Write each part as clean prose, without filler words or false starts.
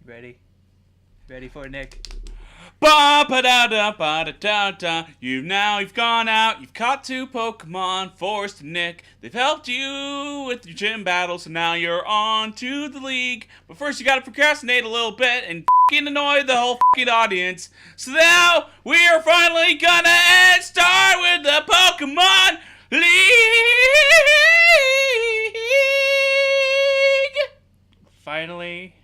Ready? Ready for it, Nick? Ba-ba-da-da-ba-da-da-da. You've gone out, you've caught 2 Pokemon, Forest and Nick. They've helped you with your gym battles, so now you're on to the league. But first you gotta procrastinate a little bit and f***ing annoy the whole f***ing audience. So now we are finally gonna start with the Pokemon League! Finally,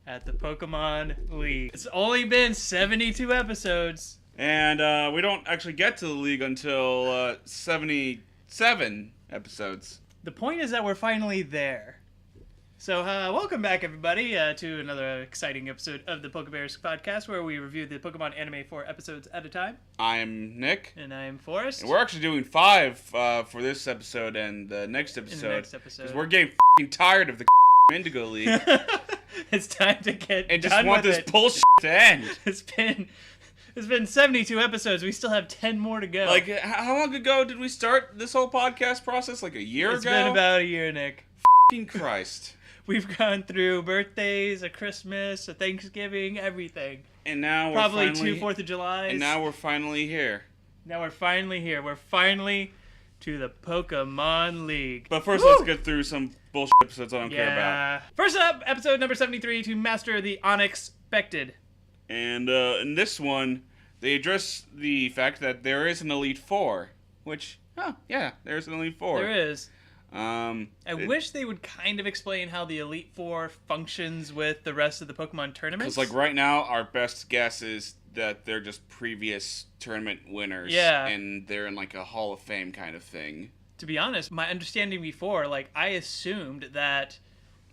at the Pokemon League. It's only been 72 episodes. And we don't actually get to the league until 77 episodes. The point is that we're finally there. So welcome back, everybody, to another exciting episode of the Pokebears podcast, where we review the Pokemon anime 4 episodes at a time. I'm Nick. And I'm Forrest. And we're actually doing 5 for this episode and the next episode. Because we're getting f***ing tired of the Indigo League. It's time to get and done just want with this it. bullshit to end. It's been 72 episodes. We still have 10 more to go. Like, how long ago did we start this whole podcast process? Like a year ago? It's been about a year, Nick. F***ing Christ. We've gone through birthdays, a Christmas, a Thanksgiving, everything. And now we're probably finally... 2 4th of July. And now we're finally here. Now we're finally here. We're finally to the Pokemon League. But first, Woo! let's get through some bullshit episodes I don't care about. First up, episode number 73, to Master the Onixpected. And in this one, they address the fact that there is an Elite Four. Which, yeah, there's an Elite Four. There is. I wish they would kind of explain how the Elite Four functions with the rest of the Pokemon tournaments. Because, like, right now, our best guess is that they're just previous tournament winners. Yeah. And they're in, like, a Hall of Fame kind of thing. To be honest, my understanding before, like, I assumed that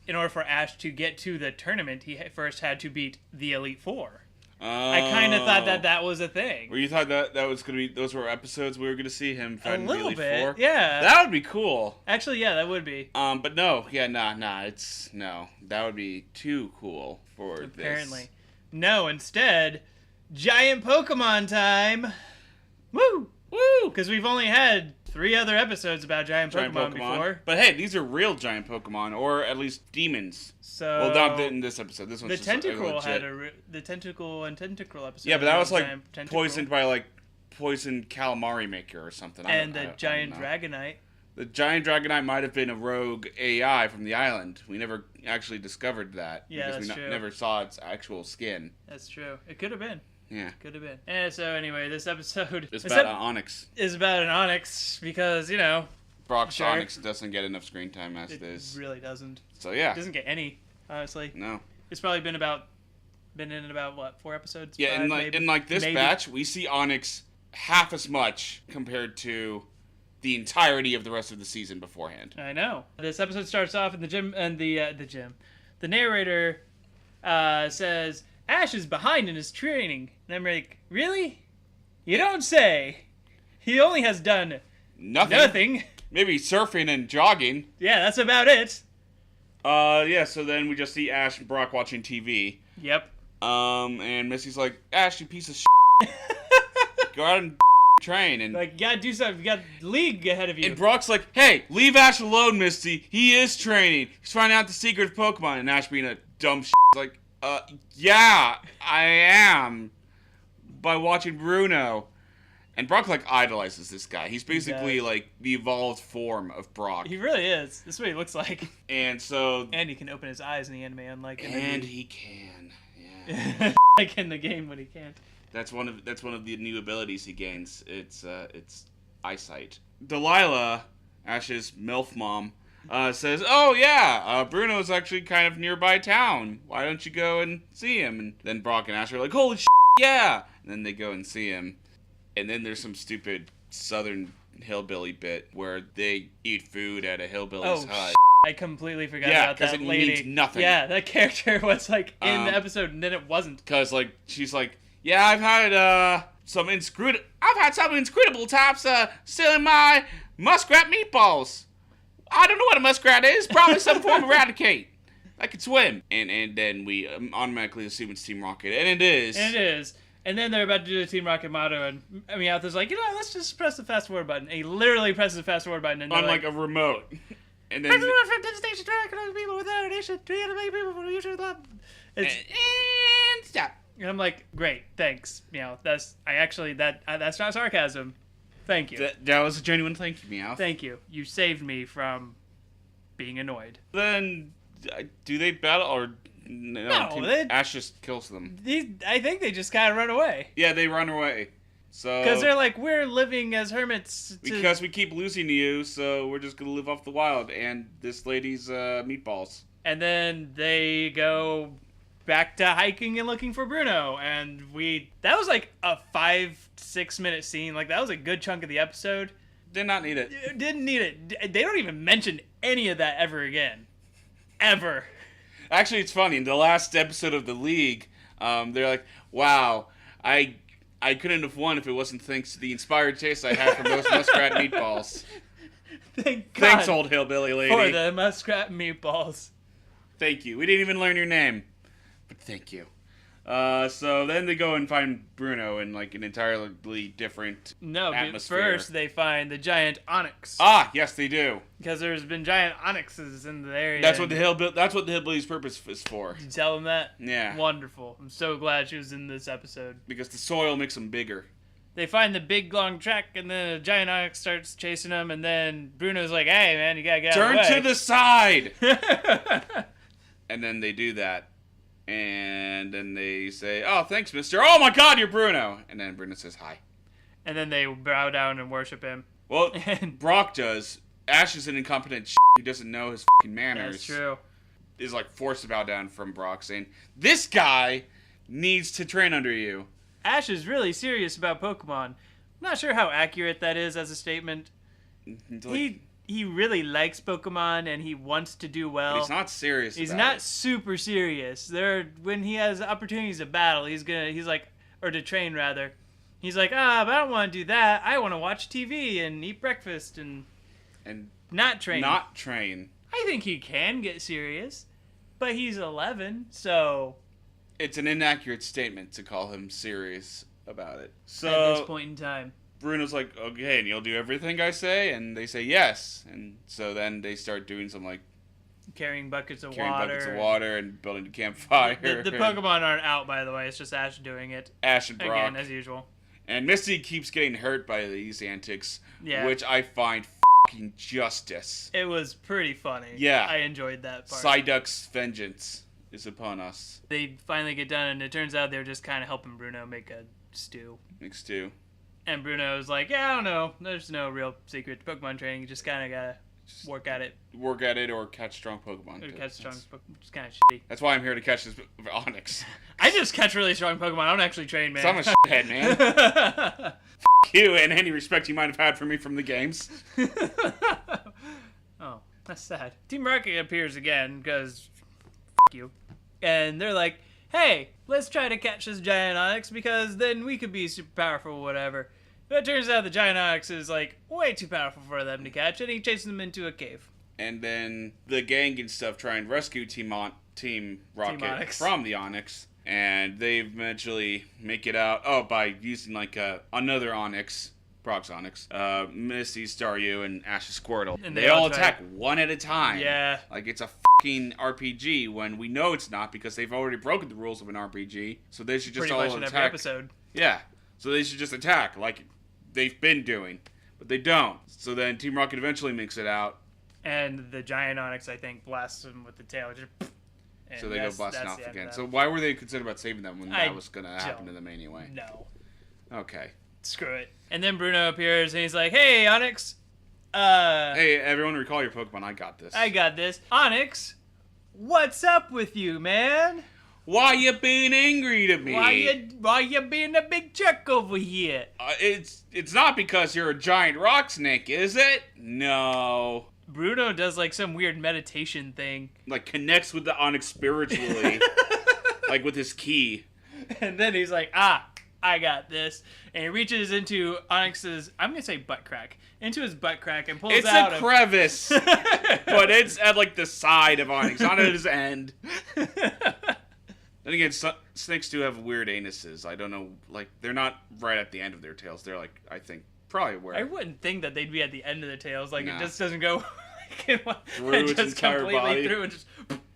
in order for Ash to get to the tournament, he first had to beat the Elite Four. I kind of thought that was a thing. Or you thought that was going to be, those were episodes we were going to see him fighting the Elite Four? Yeah. That would be cool. Actually, yeah, that would be. But no, that would be too cool for this. Apparently. No, instead, giant Pokemon time! Woo! Woo! Because we've only had 3 other episodes about giant Pokemon before. But hey, these are real giant Pokemon, or at least demons. So, well, not in this episode. This one's the just Tentacle legit. had the Tentacle and Tentacle episode. Yeah, but that was like Tentacle. poisoned by like poisoned calamari maker or something. And the giant Dragonite. The giant Dragonite might have been a rogue AI from the island. We never actually discovered that. Yeah, because that's true. Never saw its actual skin. That's true. It could have been. Yeah. Could have been. And so anyway, this episode is about an Onix. Is about an Onix because, you know, Brock's Onix doesn't get enough screen time as it is. It really doesn't. So yeah. It doesn't get any, honestly. No. It's probably been in about what, 4 episodes? Yeah, 5, in this batch, we see Onix half as much compared to the entirety of the rest of the season beforehand. I know. This episode starts off in the gym, and the narrator says Ash is behind in his training, and I'm like, really? You don't say. He only has done nothing. Maybe surfing and jogging. Yeah, that's about it. Yeah, so then we just see Ash and Brock watching TV. Yep. And Missy's like, Ash, you piece of go out and train. And like, you gotta do something. You got League ahead of you. And Brock's like, hey, leave Ash alone, Misty. He is training. He's finding out the secret of Pokemon. And Ash being a dumb like, yeah, I am. By watching Bruno. And Brock, like, idolizes this guy. He's basically, like, the evolved form of Brock. He really is. This is what he looks like. And so... And he can open his eyes in the anime, unlike in the And game. he can, yeah. Like in the game when he can't. That's one of the new abilities he gains. It's eyesight. Delilah, Ash's MILF mom, says, oh, yeah, Bruno's actually kind of nearby town. Why don't you go and see him? And then Brock and Ash are like, holy yeah! And then they go and see him. And then there's some stupid southern hillbilly bit where they eat food at a hillbilly's hut. I completely forgot about that lady. Yeah, because it means nothing. Yeah, that character was, like, in the episode, and then it wasn't. Because, like, she's like, yeah, I've had some inscrutable types stealing my muskrat meatballs. I don't know what a muskrat is. Probably some form of eradicate. I could swim. And then we automatically assume it's Team Rocket. And it is. And it is. And then they're about to do the Team Rocket motto, and Meowth's like, let's just press the fast forward button. And he literally presses the fast forward button. And on, like, a remote. And then and stop. And I'm like, great, thanks. That's not sarcasm. Thank you. That was a genuine thank you, Meow. Thank you. You saved me from being annoyed. Then, do they battle or no? Ash just kills them. I think they just kind of run away. Yeah, they run away. So because they're like, we're living as hermits. Because we keep losing to you, so we're just gonna live off the wild and this lady's meatballs. And then they go back to hiking and looking for Bruno, and that was like a 5-6 minute scene. Like, that was a good chunk of the episode. Did not need it. Didn't need it. They don't even mention any of that ever again. Ever. Actually, it's funny. In the last episode of The League, they're like, wow, I couldn't have won if it wasn't thanks to the inspired taste I had from those muskrat meatballs. Thanks, old hillbilly lady. For the muskrat meatballs. Thank you. We didn't even learn your name. But thank you. So then they go and find Bruno in like an entirely different atmosphere. First they find the giant onyx. Ah, yes, they do. Because there's been giant onyxes in the area. That's what the hillbilly's purpose is for. Did you tell them that? Yeah. Wonderful. I'm so glad she was in this episode. Because the soil makes them bigger. They find the big long track, and then a giant onyx starts chasing them, and then Bruno's like, "Hey, man, you gotta get out of the way. Turn to the side." And then they do that. And then they say, "Oh, thanks, mister. Oh my god, you're Bruno." And then Bruno says hi. And then they bow down and worship him. Well, Brock does. Ash is an incompetent who doesn't know his fucking manners. That's true. Is like forced to bow down from Brock, saying, "This guy needs to train under you." Ash is really serious about Pokemon. I'm not sure how accurate that is as a statement. He really likes Pokemon and he wants to do well. But he's not serious. He's not super serious. When he has opportunities to battle, or to train rather. He's like, but I don't want to do that. I want to watch TV and eat breakfast and not train. Not train. I think he can get serious, but he's 11, so it's an inaccurate statement to call him serious about it. So at this point in time. Bruno's like, okay, and you'll do everything I say? And they say yes. And so then they start doing some, like, carrying buckets of water and building a campfire. The Pokemon aren't out, by the way. It's just Ash doing it. Ash and Brock. Again, as usual. And Misty keeps getting hurt by these antics, which I find fucking justice. It was pretty funny. Yeah. I enjoyed that part. Psyduck's vengeance is upon us. They finally get done, and it turns out they're just kind of helping Bruno make a stew. And Bruno's like, yeah, I don't know. There's no real secret to Pokemon training. You just kind of gotta work at it. Work at it or catch strong Pokemon. Catch strong Pokemon. It's kind of shitty. That's why I'm here to catch this Onix. I just catch really strong Pokemon. I don't actually train, man. So I'm a shithead, man. F*** you and any respect you might have had for me from the games. Oh, that's sad. Team Rocket appears again because you. And they're like, hey, let's try to catch this giant Onix because then we could be super powerful or whatever. But it turns out the giant Onix is like way too powerful for them to catch, and he chases them into a cave. And then the gang and stuff try and rescue Team Rocket from the Onix. And they eventually make it out, by using like another Onix, Brock's Onix, Misty, Staryu, and Ash's Squirtle. And they all attack one at a time. Yeah. Like it's a fucking RPG when we know it's not because they've already broken the rules of an RPG. So they should just pretty all much in attack. every episode. Yeah. So they should just attack like they've been doing. But they don't. So then Team Rocket eventually makes it out. And the giant Onix, I think, blasts them with the tail. So they go blasting off again. So why were they concerned about saving them when that was going to happen to them anyway? No. Okay. Screw it. And then Bruno appears and he's like, hey, Onix. Hey, everyone recall your Pokemon. I got this. Onix, what's up with you, man? Why you being angry to me? Why you being a big jerk over here? It's not because you're a giant rock snake, is it? No. Bruno does like some weird meditation thing. Like connects with the Onix spiritually. Like with his key. And then he's like, I got this. And he reaches into Onyx's, I'm going to say butt crack, into his butt crack and pulls out a crevice. But it's at like the side of Onix, not at his end. Then again, snakes do have weird anuses. I don't know, like, they're not right at the end of their tails. They're like, I think, probably where. I wouldn't think that they'd be at the end of their tails. Like, It just doesn't go through its entire body. Through and just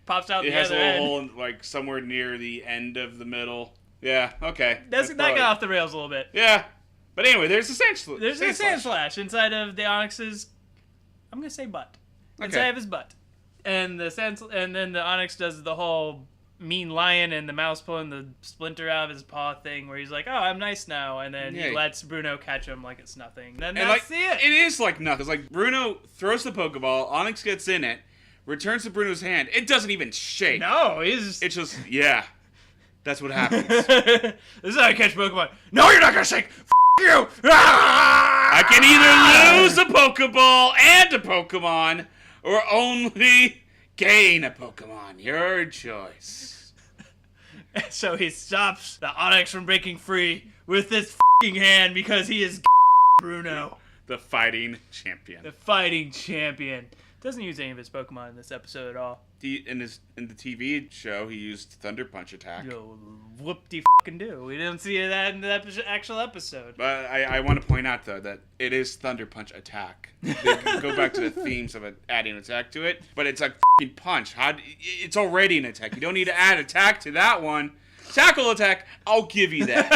pops out It the has other a little end. hole in, like somewhere near the end of the middle. Yeah, okay. That got off the rails a little bit. Yeah. But anyway, there's a sand slash. There's a sand slash inside of the Onyx's, I'm going to say butt. Inside of his butt. And and then the Onyx does the whole mean lion and the mouse pulling the splinter out of his paw thing where he's like, oh, I'm nice now. And then he lets Bruno catch him like it's nothing. Then that's it. It is like nothing. It's like Bruno throws the Pokeball, Onyx gets in it, returns to Bruno's hand. It doesn't even shake. No, it's just, yeah. That's what happens. This is how I catch Pokemon. No, you're not going to shake. You! I can either lose a Pokeball and a Pokemon, or only gain a Pokemon. Your choice. So he stops the Onyx from breaking free with his hand because he is Bruno. The fighting champion. The fighting champion. Doesn't use any of his Pokemon in this episode at all. In the TV show, he used Thunder Punch attack. Yo, whoop-de-do. We didn't see that in the actual episode. But I want to point out, though, that it is Thunder Punch attack. They go back to the themes of it, adding attack to it. But it's like f***ing punch. It's already an attack. You don't need to add attack to that one. Tackle attack, I'll give you that.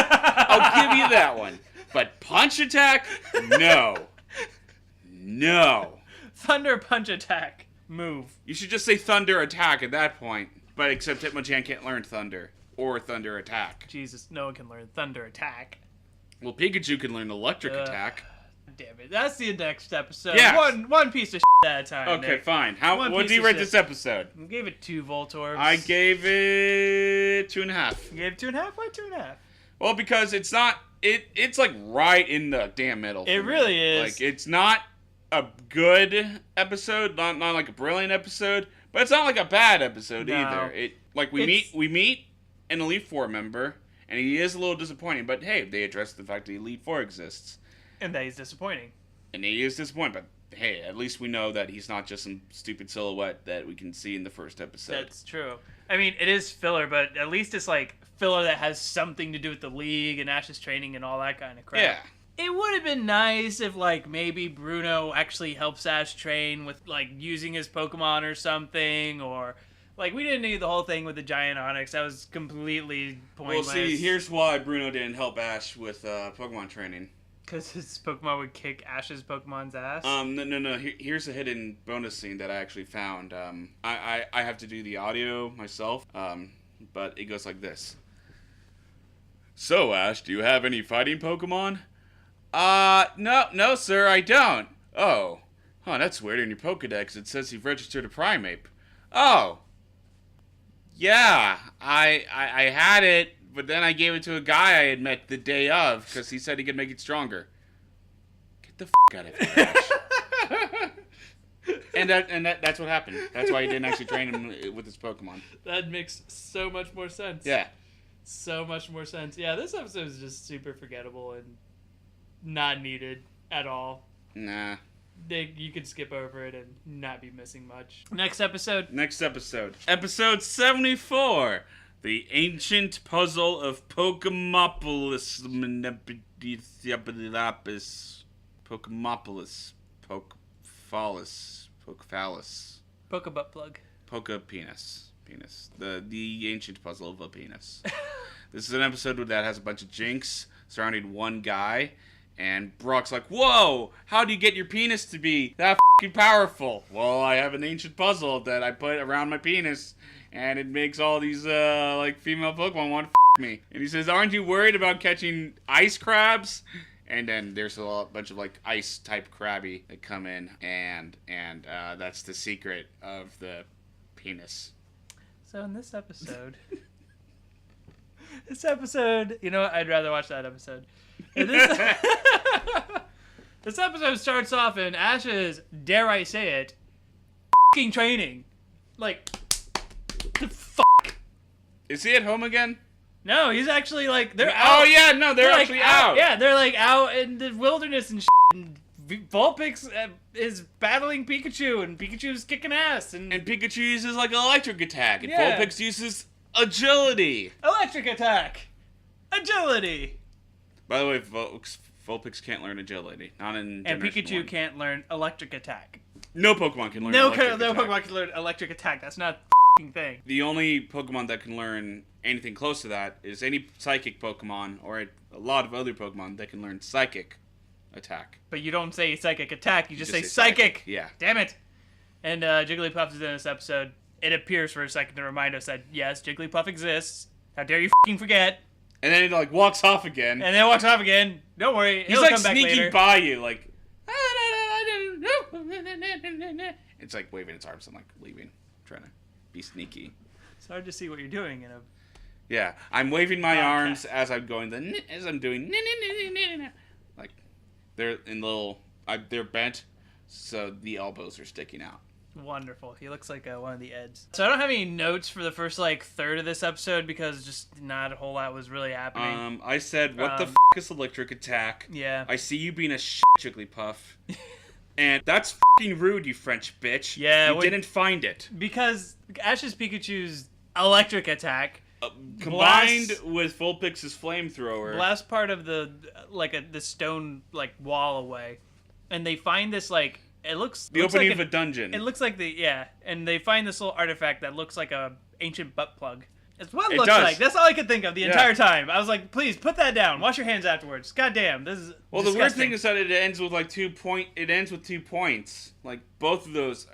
I'll give you that one. But punch attack? No. No. Thunder Punch attack. Move. You should just say Thunder Attack at that point. But except Hitmonchan can't learn Thunder. Or Thunder Attack. Jesus, no one can learn Thunder Attack. Well, Pikachu can learn Electric Attack. Damn it. That's the next episode. Yes. One piece of at a time. Okay, Nick. fine. What do you rate this episode? I gave it 2 Voltorbs. I gave it 2.5. You gave it 2.5? Why 2.5? Well, because it's not... It's like right in the damn middle. It really is. Like, it's not a good episode, not like a brilliant episode, but it's not like a bad episode either. We meet an Elite Four member, and he is a little disappointing, but hey, they address the fact that Elite Four exists. And that he's disappointing. And he is disappointing, but hey, at least we know that he's not just some stupid silhouette that we can see in the first episode. That's true. I mean, it is filler, but at least it's like filler that has something to do with the league and Ash's training and all that kind of crap. Yeah. It would have been nice if, like, maybe Bruno actually helps Ash train with, like, using his Pokemon or something, or, like, we didn't need the whole thing with the giant Onix. That was completely pointless. Well, see, here's why Bruno didn't help Ash with Pokemon training. Because his Pokemon would kick Ash's Pokemon's ass? No. Here's a hidden bonus scene that I actually found. I have to do the audio myself, but it goes like this. So, Ash, do you have any fighting Pokemon? No, sir, I don't. Oh, that's weird. In your Pokedex, it says you've registered a Primeape. Oh, yeah, I had it, but then I gave it to a guy I had met the day of because he said he could make it stronger. Get the out of here, Ash. and that's what happened. That's why he didn't actually train him with his Pokemon. That makes so much more sense. Yeah. So much more sense. Yeah, this episode is just super forgettable and not needed at all. Nah. You could skip over it and not be missing much. Next episode. Episode 74. The Ancient Puzzle of Pokémopolis. Pokémopolis. Pokephallus. Pokebutt plug. Penis. The Ancient Puzzle of a Penis. This is an episode that has a bunch of jinx surrounding one guy. And Brock's like, whoa, how do you get your penis to be that f***ing powerful? Well, I have an ancient puzzle that I put around my penis, and it makes all these, female Pokemon want to f*** me. And he says, aren't you worried about catching ice crabs? And then there's a bunch of, like, ice-type crabby that come in, and that's the secret of the penis. So in this episode... you know what? I'd rather watch that episode. This episode starts off in Ash's, dare I say it, f***ing training. Like, the fuck? Is he at home again? No, he's actually like, they're out. Oh yeah, no, they're actually like, out. Yeah, they're like out in the wilderness and shit. And Vulpix is battling Pikachu, and Pikachu's kicking ass. And Pikachu uses like electric attack, and yeah. Vulpix uses agility. Electric attack. Agility. By the way, Vulpix can't learn agility. Not in And Generation Pikachu 1. can't learn electric attack. No Pokemon can learn No electric attack. Pokemon can learn electric attack. That's not a thing. The only Pokemon that can learn anything close to that is any psychic Pokemon, or a lot of other Pokemon that can learn psychic attack. But you don't say psychic attack, you just say psychic. Yeah. Damn it. And Jigglypuff is in this episode. It appears for a second to remind us that, yes, Jigglypuff exists. How dare you f***ing forget. And then he, walks off again. And then walks off again. Don't worry, he's, he'll come back later. He's, sneaking by you, It's, waving its arms and, leaving. Trying to be sneaky. It's hard to see what you're doing in a... Yeah, I'm waving my arms as I'm going, as I'm doing... They're in they're bent, so the elbows are sticking out. Wonderful. He looks like one of the Eds. So I don't have any notes for the first third of this episode because just not a whole lot was really happening. I said, what the f*** is electric attack? Yeah. I see you being a Jigglypuff. And that's f***ing rude, you French bitch. Yeah. You didn't find it. Because Ash's Pikachu's electric attack... combined with Vulpix's flamethrower. Last part of the stone wall away. And they find this it looks the looks opening like of a dungeon. It looks like and they find this little artifact that looks like a ancient butt plug. It's what it looks like. That's all I could think of the entire time. I was like, please put that down. Wash your hands afterwards. God damn, this is well, disgusting. The weird thing is that it ends with 2 points. It ends with 2 points. Both of those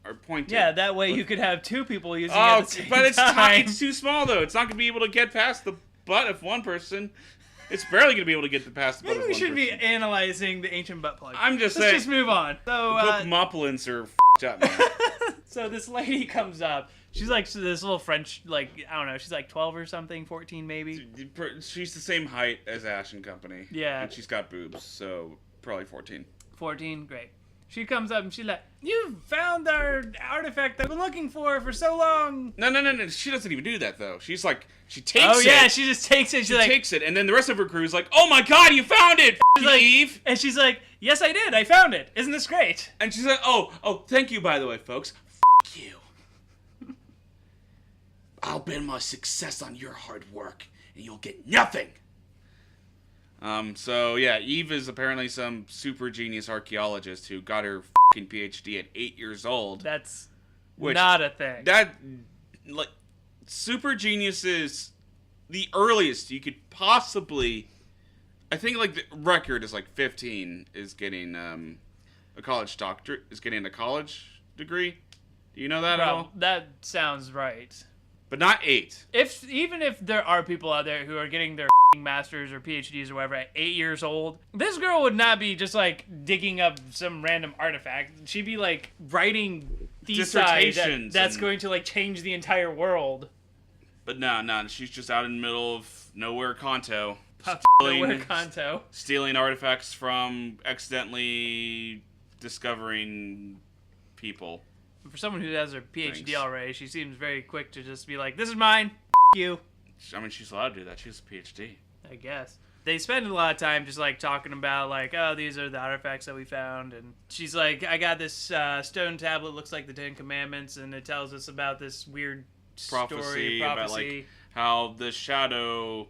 are pointed. Yeah, that way you could have 2 people using it at the same time. It's too small though. It's not gonna be able to get past the butt of one person. It's barely gonna be able to get past the butt of one person. Maybe we should be analyzing the ancient butt plug. I'm just saying. Let's just move on. So Pokémopolis are f***ed up, man. So this lady comes up. She's this little French, I don't know, she's 12 or something, 14 maybe. She's the same height as Ash and Company. Yeah. And she's got boobs, so probably 14. 14, great. She comes up and she's like, you found our artifact that I've been looking for so long. No. She doesn't even do that, though. She's she takes it. Oh, yeah, she just takes it. She takes it, and then the rest of her crew is like, oh my god, you found it, Eve. And she's like, yes, I did. I found it. Isn't this great? And she's like, oh, thank you, by the way, folks. You. I'll bet my success on your hard work, and you'll get nothing. So yeah, Eve is apparently some super genius archaeologist who got her fucking PhD at 8 years old. That's not a thing. Super genius is the earliest you could possibly. I think the record is 15 is getting a college doctorate, is getting a college degree. Do you know that at all? That sounds right. But not 8. Even if there are people out there who are getting their masters or PhDs or whatever at 8 years old, this girl would not be just digging up some random artifact. She'd be writing dissertations that's going to change the entire world. But no, she's just out in the middle of nowhere Kanto. Stealing artifacts from accidentally discovering people. For someone who has her PhD already, she seems very quick to just be like, this is mine, you. I mean, she's allowed to do that. She has a PhD. I guess. They spend a lot of time just talking about oh, these are the artifacts that we found, and she's like, I got this stone tablet, looks like the 10 Commandments, and it tells us about this weird prophecy about how the shadow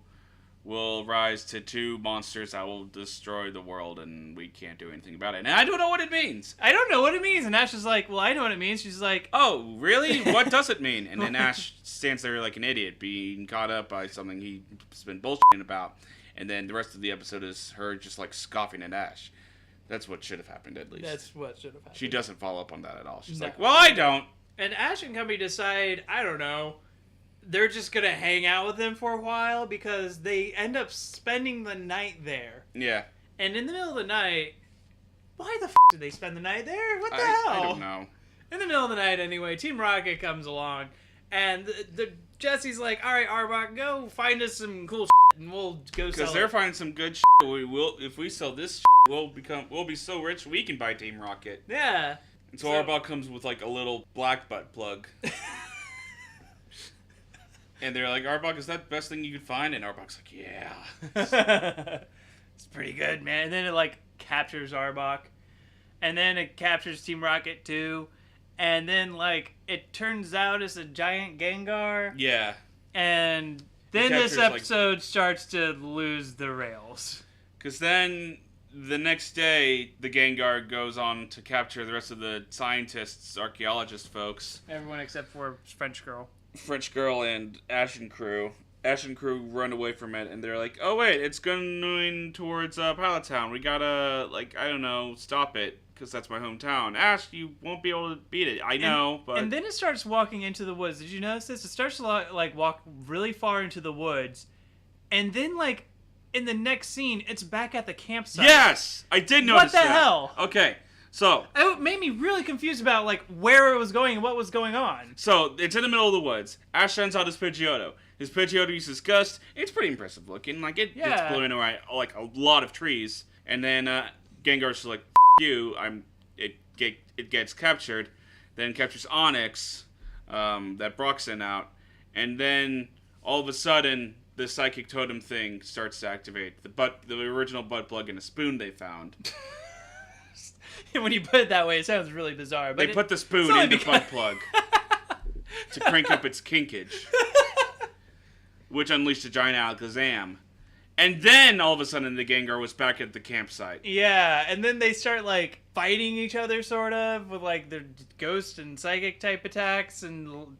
will rise to 2 monsters that will destroy the world, and we can't do anything about it. And I don't know what it means. I don't know what it means. And Ash is like, well, I know what it means. She's like, oh, really? What does it mean? And then Ash stands there like an idiot, being caught up by something he's been bullshitting about. And then the rest of the episode is her just scoffing at Ash. That's what should have happened, at least. That's what should have happened. She doesn't follow up on that at all. She's like, well, I don't. And Ash and company decide, I don't know, they're just going to hang out with him for a while because they end up spending the night there. Yeah. And in the middle of the night, why the f*** did they spend the night there? What the hell? I don't know. In the middle of the night anyway, Team Rocket comes along, and Jesse's like, all right, Arbok, go find us some cool shit, and we'll go sell it. Because they're finding some good shit. If we sell this shit, we'll be so rich we can buy Team Rocket. Yeah. And so Arbok comes with a little black butt plug. And they're like, Arbok, is that the best thing you could find? And Arbok's like, yeah. It's pretty good, man. And then it, captures Arbok. And then it captures Team Rocket, too. And then, it turns out it's a giant Gengar. Yeah. And then this episode starts to lose the rails. Because then the next day, the Gengar goes on to capture the rest of the scientists, archaeologist folks. Everyone except for French girl. French girl and Ashen crew. Ashen crew run away from it, and they're like, "Oh wait, it's going towards Pilot Town. We gotta, I don't know, stop it, because that's my hometown. Ash, you won't be able to beat it. I know, but..." And then it starts walking into the woods. Did you notice this? It starts to, walk really far into the woods, and then, in the next scene, it's back at the campsite. Yes! I did notice that. What the hell? Okay, so... It made me really confused about, where it was going and what was going on. So, it's in the middle of the woods. Ash sends out his Pidgeotto. His Pidgeotto uses Gust. It's pretty impressive looking. It's blowing away, a lot of trees. And then, Gengar's just like, "F*** you, it gets captured. Then captures Onix, that Brock sent out. And then, all of a sudden, the Psychic Totem thing starts to activate. The original butt plug in a spoon they found. When you put it that way, it sounds really bizarre. But They put the spoon in the butt plug to crank up its kinkage, which unleashed a giant Alakazam. And then, all of a sudden, the Gengar was back at the campsite. Yeah, and then they start, fighting each other, sort of, with, their ghost and psychic type attacks, and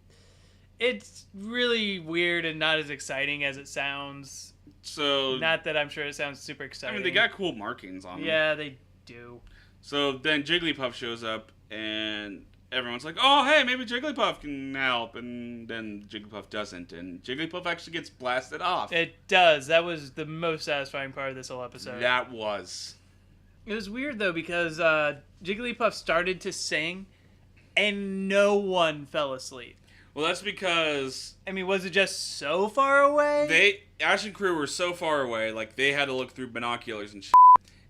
it's really weird and not as exciting as it sounds. So... Not that I'm sure it sounds super exciting. I mean, they got cool markings on them. Yeah, they do. So then Jigglypuff shows up, and everyone's like, "Oh, hey, maybe Jigglypuff can help." And then Jigglypuff doesn't, and Jigglypuff actually gets blasted off. It does. That was the most satisfying part of this whole episode. That was. It was weird, though, because Jigglypuff started to sing, and no one fell asleep. Well, that's because... I mean, was it just so far away? Ash and crew were so far away, they had to look through binoculars and shit.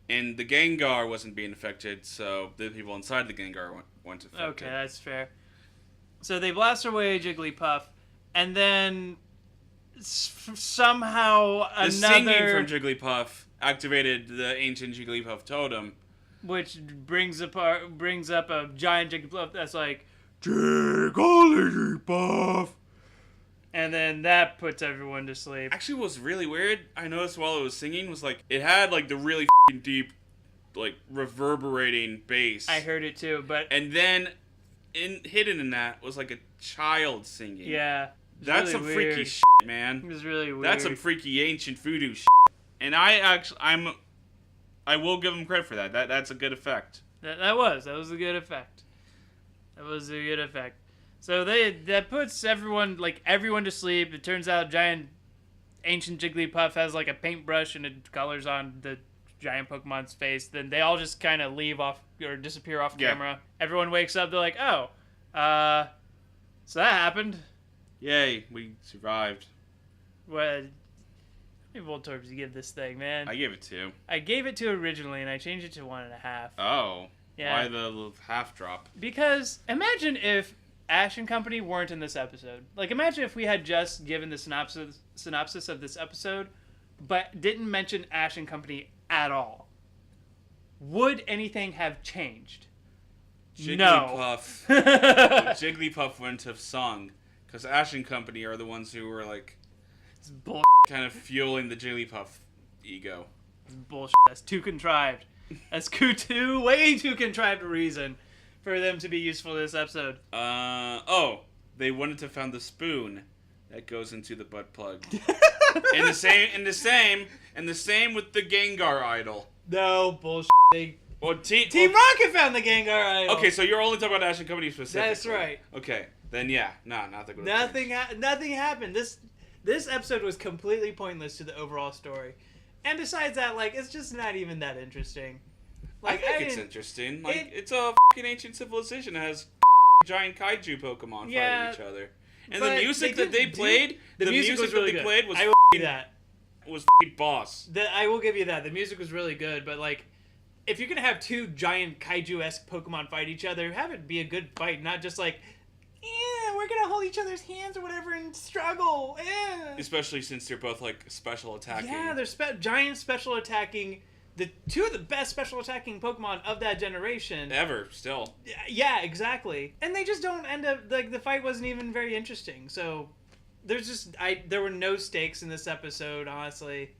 And the Gengar wasn't being affected, so the people inside the Gengar weren't affected. Okay, that's fair. So they blast away Jigglypuff, and then somehow the singing from Jigglypuff activated the ancient Jigglypuff totem, which brings up a giant Jigglypuff that's like, Jigglypuff. And then that puts everyone to sleep. Actually, what was really weird, I noticed while it was singing, was it had the really deep, reverberating bass. I heard it too, but... And then, hidden in that was a child singing. Yeah. That's really some weird. freaky shit, man. It was really weird. That's some freaky ancient voodoo shit. And I will give him credit for that. That's a good effect. That was a good effect. That was a good effect. So that puts everyone to sleep. It turns out giant ancient Jigglypuff has a paintbrush and it colors on the giant Pokemon's face. Then they all just kind of leave off or disappear off camera. Everyone wakes up. They're like, "Oh, so that happened. Yay, we survived." What? How many Voltorbs you give this thing, man? I gave it 2. I gave it 2 originally, and I changed it to 1.5. Oh. Yeah. Why the half drop? Because imagine if Ash and company weren't in this episode. Imagine if we had just given the synopsis of this episode, but didn't mention Ash and company at all. Would anything have changed? Jigglypuff. No. Jigglypuff wouldn't have sung, because Ash and company are the ones who were It's bull. kind of fueling the Jigglypuff ego. It's bullshit. That's too contrived. That's way too contrived a reason for them to be useful in this episode. They wouldn't have found the spoon that goes into the butt plug. and the same with the Gengar idol. No, bullshit. Team Rocket found the Gengar idol. Okay, so you're only talking about Ash and Company specifically. That's right. Okay, then yeah, nothing. Nothing happened. This episode was completely pointless to the overall story. And besides that, it's just not even that interesting. I think it's interesting. It's a fucking ancient civilization that has giant kaiju Pokemon fighting each other. And the music that they played, the music was really good. Was I will give you that. Was boss. I will give you that. The music was really good, but if you're gonna have 2 giant kaiju-esque Pokemon fight each other, have it be a good fight, not just we're gonna hold each other's hands or whatever and struggle. Especially since they're both special attacking. Yeah, they're giant special attacking. The 2 of the best special attacking Pokemon of that generation. Ever, still. Yeah, exactly. And they just don't end up, the fight wasn't even very interesting. So, there were no stakes in this episode, honestly,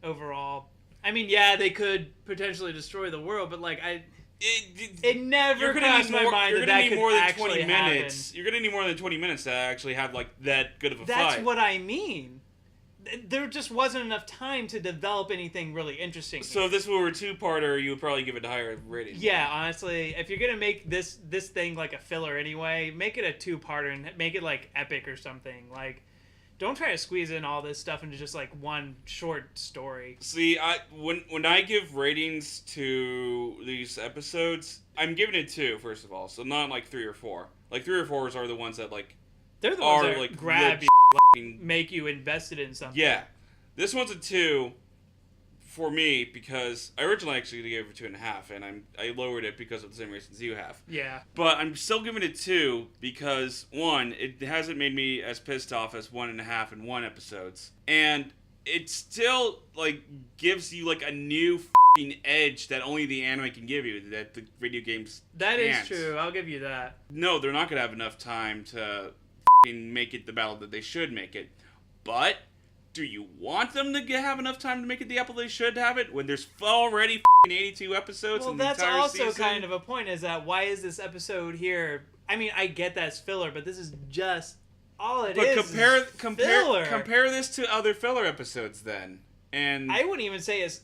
overall. I mean, yeah, they could potentially destroy the world, but like it never crossed my mind that could actually happen. You're gonna need more than 20 minutes to actually have like that good of a fight. That's what I mean. There just wasn't enough time to develop anything really interesting. So if this were a two-parter, you would probably give it a higher rating. Yeah, honestly, if you're gonna make this thing like a filler anyway, make it a two-parter and make it like epic or something. Like, don't try to squeeze in all this stuff into just like one short story. See, when I give ratings to these episodes, I'm giving it 2, first of all. So not like 3 or 4. Like 3 or 4s are the ones that like they're the ones that like grab you, make you invested in something. Yeah, this one's a 2 for me because I originally actually gave it 2.5, and I lowered it because of the same reasons you have. Yeah. But I'm still giving it 2 because 1, it hasn't made me as pissed off as 1.5 and 1 episodes, and it still like gives you like a new edge that only the anime can give you that the video games That can't. is true. I'll give you that. No, they're not gonna have enough time to make it the battle that they should make it. But do you want them to have enough time to make it the apple they should have it when there's already 82 episodes in the entire season? Well, that's also kind of a point, is that why is this episode here? I mean, I get that's filler, but this is just all it is. But filler. compare this to other filler episodes then. And I wouldn't even say it's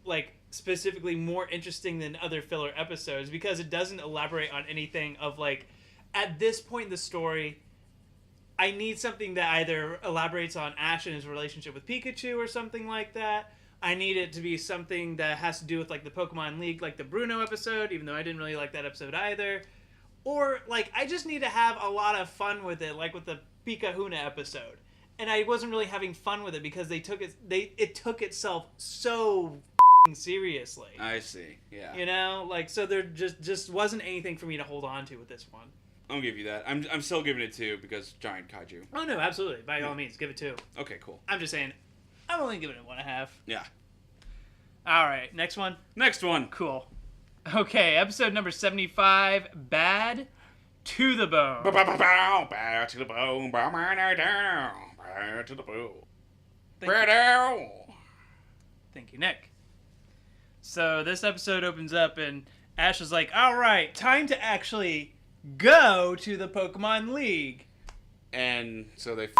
like specifically more interesting than other filler episodes because it doesn't elaborate on anything of like at this point in the story I need something that either elaborates on Ash and his relationship with Pikachu or something like that. I need it to be something that has to do with like the Pokemon League, like the Bruno episode, even though I didn't really like that episode either. Or like I just need to have a lot of fun with it, like with the Pika-Huna episode. And I wasn't really having fun with it because it took itself so seriously. I see. Yeah. You know, like so there just wasn't anything for me to hold on to with this one. I'll give you that. I'm still giving it 2 because giant kaiju. Oh no, absolutely. By all means, give it 2. Okay, cool. I'm just saying, I'm only giving it 1.5. Yeah. All right, next one. Next one. Cool. Okay, episode number 75, Bad to the Bone. Bad to the bone. Bad to the bone. Thank you, Nick. So this episode opens up and Ash is like, all right, time to actually go to the Pokemon League. And so they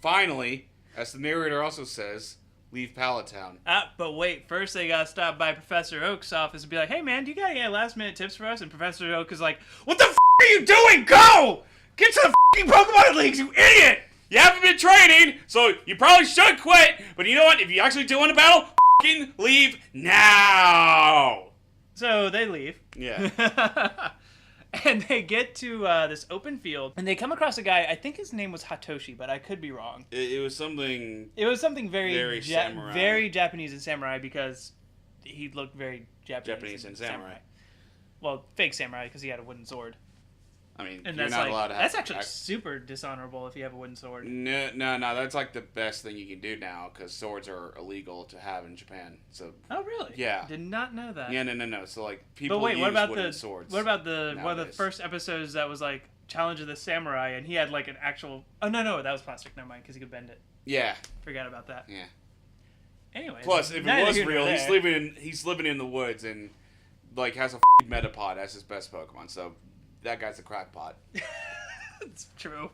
finally, as the narrator also says, leave Palatown. But wait, first they gotta stop by Professor Oak's office and be like, hey man, do you got any last minute tips for us? And Professor Oak is like, what the are you doing? Go! Get to the Pokemon Leagues, you idiot! You haven't been training, so you probably should quit. But you know what? If you actually do want to battle, leave now. So they leave. Yeah. And they get to this open field, and they come across a guy. I think his name was Hatoshi, but I could be wrong. It was something. It was something very samurai. very Japanese and samurai because he looked very Japanese and samurai. Well, fake samurai because he had a wooden sword. I mean, and you're that's not allowed to have. That's actually super dishonorable if you have a wooden sword. No. That's like the best thing you can do now because swords are illegal to have in Japan. So. Oh really? Yeah. Did not know that. Yeah, no. So like people. But wait, use what about wooden swords? What about one of the nowadays. first episodes that was like Challenge of the Samurai, and he had like an actual. Oh no, that was plastic. Never mind, because he could bend it. Yeah. Forgot about that. Yeah. Anyway. Plus, if it was real, he's living in the woods and like has a Metapod as his best Pokemon. So that guy's a crackpot. It's true.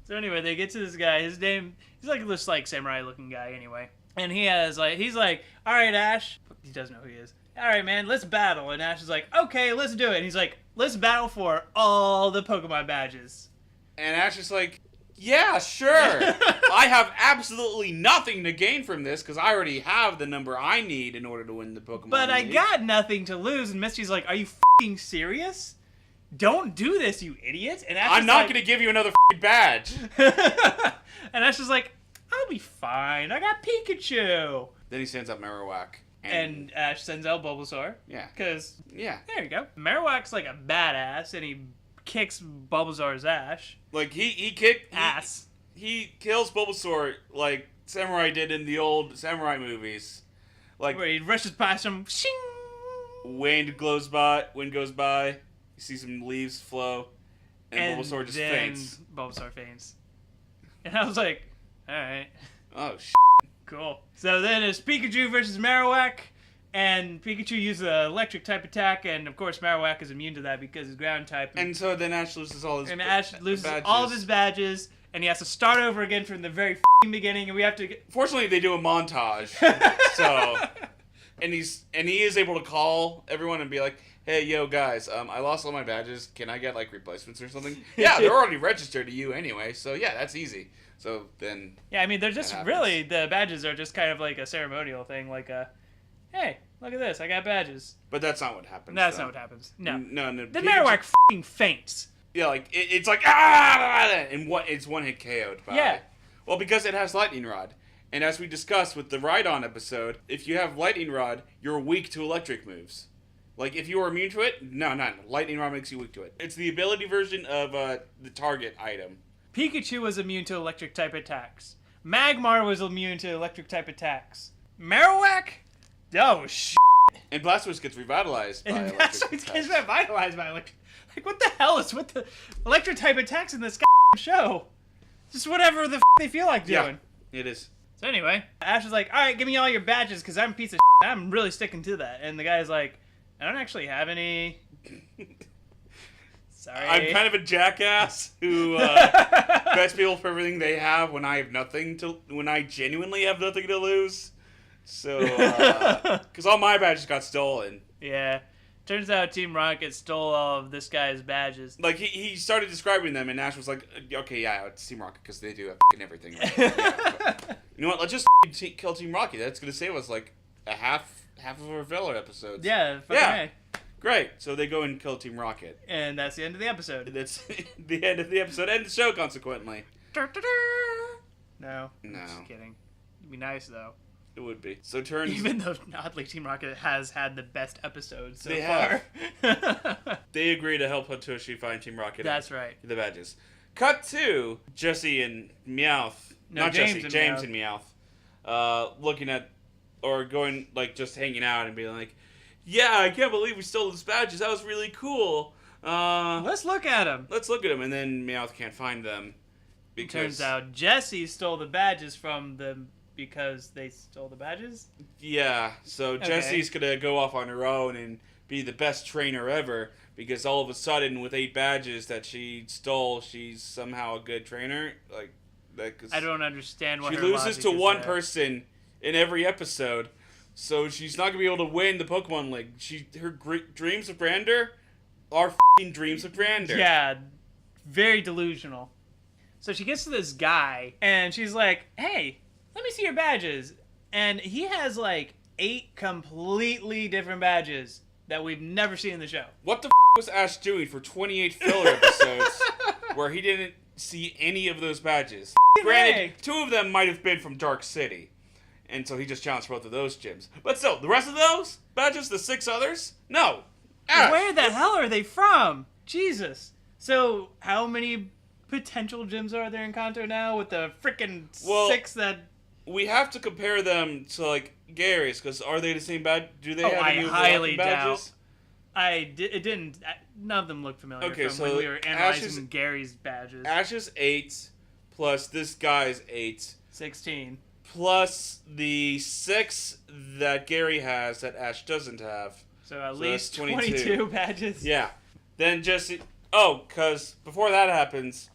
So anyway, they get to this guy. His name, he's like this like samurai looking guy anyway. And he's like, all right, Ash. He doesn't know who he is. All right, man, let's battle. And Ash is like, okay, let's do it. And he's like, let's battle for all the Pokemon badges. And Ash is like, yeah, sure. I have absolutely nothing to gain from this because I already have the number I need in order to win the Pokemon But League. I got nothing to lose. And Misty's like, are you f***ing serious? Don't do this, you idiot. And Ash I'm not going to give you another badge. And Ash is like, I'll be fine. I got Pikachu. Then he sends out Marowak. And Ash sends out Bulbasaur. Yeah. Because, yeah. There you go. Marowak's like a badass, and he kicks Bulbasaur's ass. Like, he kills Bulbasaur like Samurai did in the old Samurai movies. Like, where he rushes past him, shing! Wind goes by, you see some leaves flow, and Bulbasaur just faints. Bulbasaur faints. And I was like, alright. Oh, shit. Cool. So then it's Pikachu versus Marowak, and Pikachu uses an electric type attack, and of course Marowak is immune to that because he's ground type. And so then Ash loses all his all of his badges, and he has to start over again from the very beginning, and we have to... Fortunately, they do a montage, so... And he is able to call everyone and be like, hey, yo, guys, I lost all my badges. Can I get, like, replacements or something? Yeah, they're already registered to you anyway, so yeah, that's easy. So then... Yeah, I mean, they're just really... The badges are just kind of like a ceremonial thing, like a... Hey, look at this, I got badges. But that's not what happens. That's not what happens. No. No. The Marowak f***ing faints. Yeah, like, it's like, and it's one-hit KO'd by... Yeah. Well, because it has Lightning Rod. And as we discussed with the Rhydon episode, if you have Lightning Rod, you're weak to electric moves. Like, if you are immune to it, no. Lightning Rod makes you weak to it. It's the ability version of the target item. Pikachu was immune to electric type attacks. Magmar was immune to electric type attacks. Marowak? Oh, shit. And Blastoise gets revitalized by electric attacks. Blastoise gets revitalized by electric... Like, what the hell is with the electric type attacks in this show? Just whatever the they feel like doing. Yeah, it is. So anyway, Ash is like, alright, give me all your badges, because I'm a piece of shit. I'm really sticking to that. And the guy's like, I don't actually have any. Sorry. I'm kind of a jackass who begs people for everything they have when I genuinely have nothing to lose. So, because all my badges got stolen. Yeah. Turns out Team Rocket stole all of this guy's badges. Like, he started describing them, and Ash was like, okay, yeah, it's Team Rocket, because they do have everything. You know what, let's just kill Team Rocket. That's going to save us, like, a half of our filler episodes. Yeah, yeah. Great. So they go and kill Team Rocket. And that's the end of the episode. That's the end of the episode, and the show, consequently. No. Just kidding. It'd be nice, though. It would be. So turns... Even though, oddly, Team Rocket has had the best episodes so far. Have. They agree to help Hatoshi find Team Rocket. That's right. The badges. Cut to Jesse and Meowth. No, Not James Jesse, James and Meowth. Looking at... Or going, like, just hanging out and being like, yeah, I can't believe we stole those badges. That was really cool. Let's look at them. Let's look at them. And then Meowth can't find them. Because... Turns out Jesse stole the badges from them. Because they stole the badges? Yeah, so Jessie's going to go off on her own and be the best trainer ever. Because all of a sudden, with 8 badges that she stole, she's somehow a good trainer. Like, I don't understand what she her loses to one there. person in every episode. So she's not going to be able to win the Pokemon League. Her dreams of grandeur are f***ing dreams of grandeur. Yeah, very delusional. So she gets to this guy, and she's like, hey... Let me see your badges. And he has like 8 completely different badges that we've never seen in the show. What the was Ash doing for 28 filler episodes where he didn't see any of those badges? Granted, 2 of them might have been from Dark City. And so he just challenged both of those gyms. But still, the rest of those badges, the 6 others? No. Ash. Where the hell are they from? Jesus. So how many potential gyms are there in Kanto now with the freaking 6 that... We have to compare them to, like, Gary's, because are they the same badge? Do they have any of the highly badges? Doubt. It didn't. None of them looked familiar okay, from so when we were analyzing Gary's badges. Ash's 8, plus this guy's 8. 16. Plus the 6 that Gary has that Ash doesn't have. So at least 22 badges. Yeah. Then Jesse... Oh, because before that happens,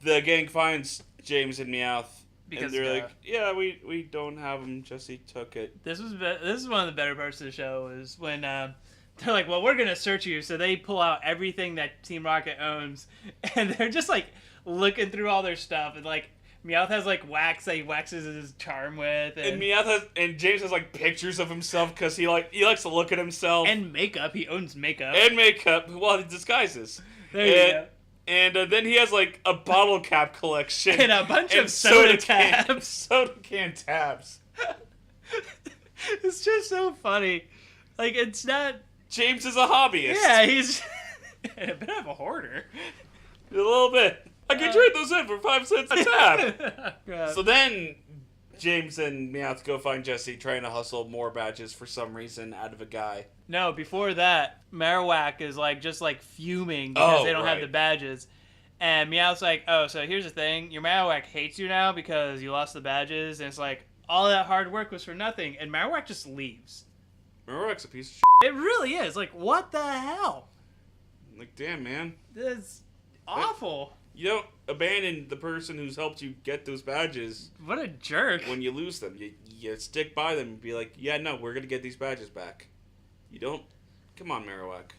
the gang finds James and Meowth. Because and they're like, yeah, we don't have him. Jesse took it. This is one of the better parts of the show is when they're like, well, we're gonna search you. So they pull out everything that Team Rocket owns, and they're just like looking through all their stuff. And like Meowth has like wax that he waxes his charm with, and Meowth and James has like pictures of himself because he likes to look at himself and makeup. He owns makeup while he disguises. There you go. And then he has, like, a bottle cap collection. And a bunch of soda tabs. Soda can tabs. It's just so funny. Like, it's not... James is a hobbyist. Yeah, he's a bit of a hoarder. A little bit. I can trade those in for 5 cents a tab. So then James and Meowth go find Jesse trying to hustle more badges for some reason out of a guy. No, before that, Marowak is like just like fuming because they don't have the badges. And Meowth's like, oh, so here's the thing. Your Marowak hates you now because you lost the badges. And it's like, all that hard work was for nothing, and Marowak just leaves. Marowak's a piece of shit. It really is. Like, what the hell? Like, damn, man. That's awful. You don't abandon the person who's helped you get those badges. What a jerk. When you lose them. You stick by them and be like, yeah, no, we're going to get these badges back. You don't... Come on, Marowak.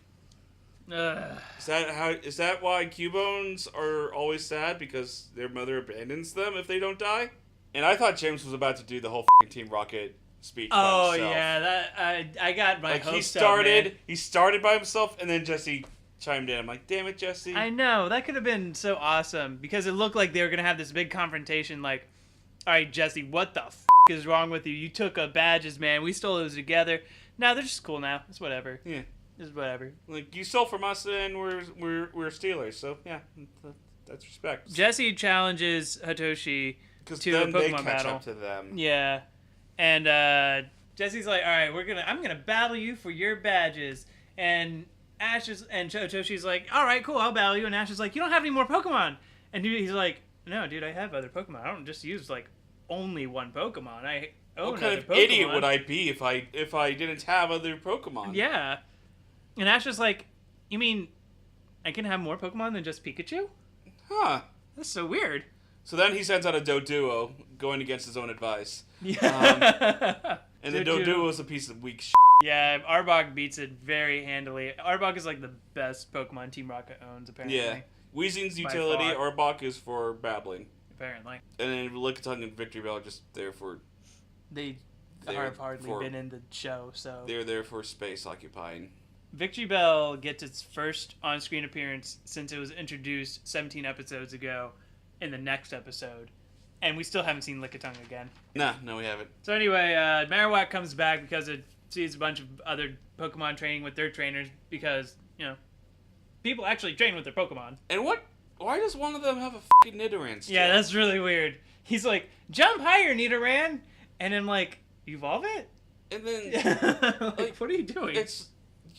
Is that why Cubones are always sad? Because their mother abandons them if they don't die? And I thought James was about to do the whole Team Rocket speech by himself. Yeah, that I got my hopes he started by himself, and then Jesse chimed in. I'm like, damn it, Jesse. I know, that could have been so awesome, because it looked like they were going to have this big confrontation, like, alright, Jesse, what the is wrong with you? You took a badges, man. We stole those together. No, they're just cool now. It's whatever. Yeah. It's whatever. Like, you stole from us, and we're stealers, so yeah, that's respect. Jesse challenges Hitoshi to a Pokemon they catch battle. Up to them. Yeah, and Jesse's like, "All right, I'm gonna battle you for your badges." And Hitoshi's like, "All right, cool, I'll battle you." And Ash is like, "You don't have any more Pokemon." And he's like, "No, dude, I have other Pokemon. I don't just use like only one Pokemon. I own What kind other of Pokemon." idiot would I be if I didn't have other Pokemon? Yeah. And Ash is like, "You mean I can have more Pokemon than just Pikachu?" Huh. That's so weird. So then he sends out a Doduo, going against his own advice. Yeah. And the Doduo is a piece of weak shit. Yeah, Arbok beats it very handily. Arbok is like the best Pokemon Team Rocket owns, apparently. Yeah. Weezing's utility, Arbok is for babbling. Apparently. And then Lickitung and Victory Bell are just there for... They have hardly been in the show, so... They're there for space occupying. Victory Bell gets its first on-screen appearance since it was introduced 17 episodes ago in the next episode. And we still haven't seen Lickitung again. No, we haven't. So anyway, Marowak comes back because it sees a bunch of other Pokemon training with their trainers because, people actually train with their Pokemon. And why does one of them have a fucking Nidoran still? Yeah, that's really weird. He's like, "Jump higher, Nidoran!" And I'm like, "Evolve it?" And then... like, what are you doing?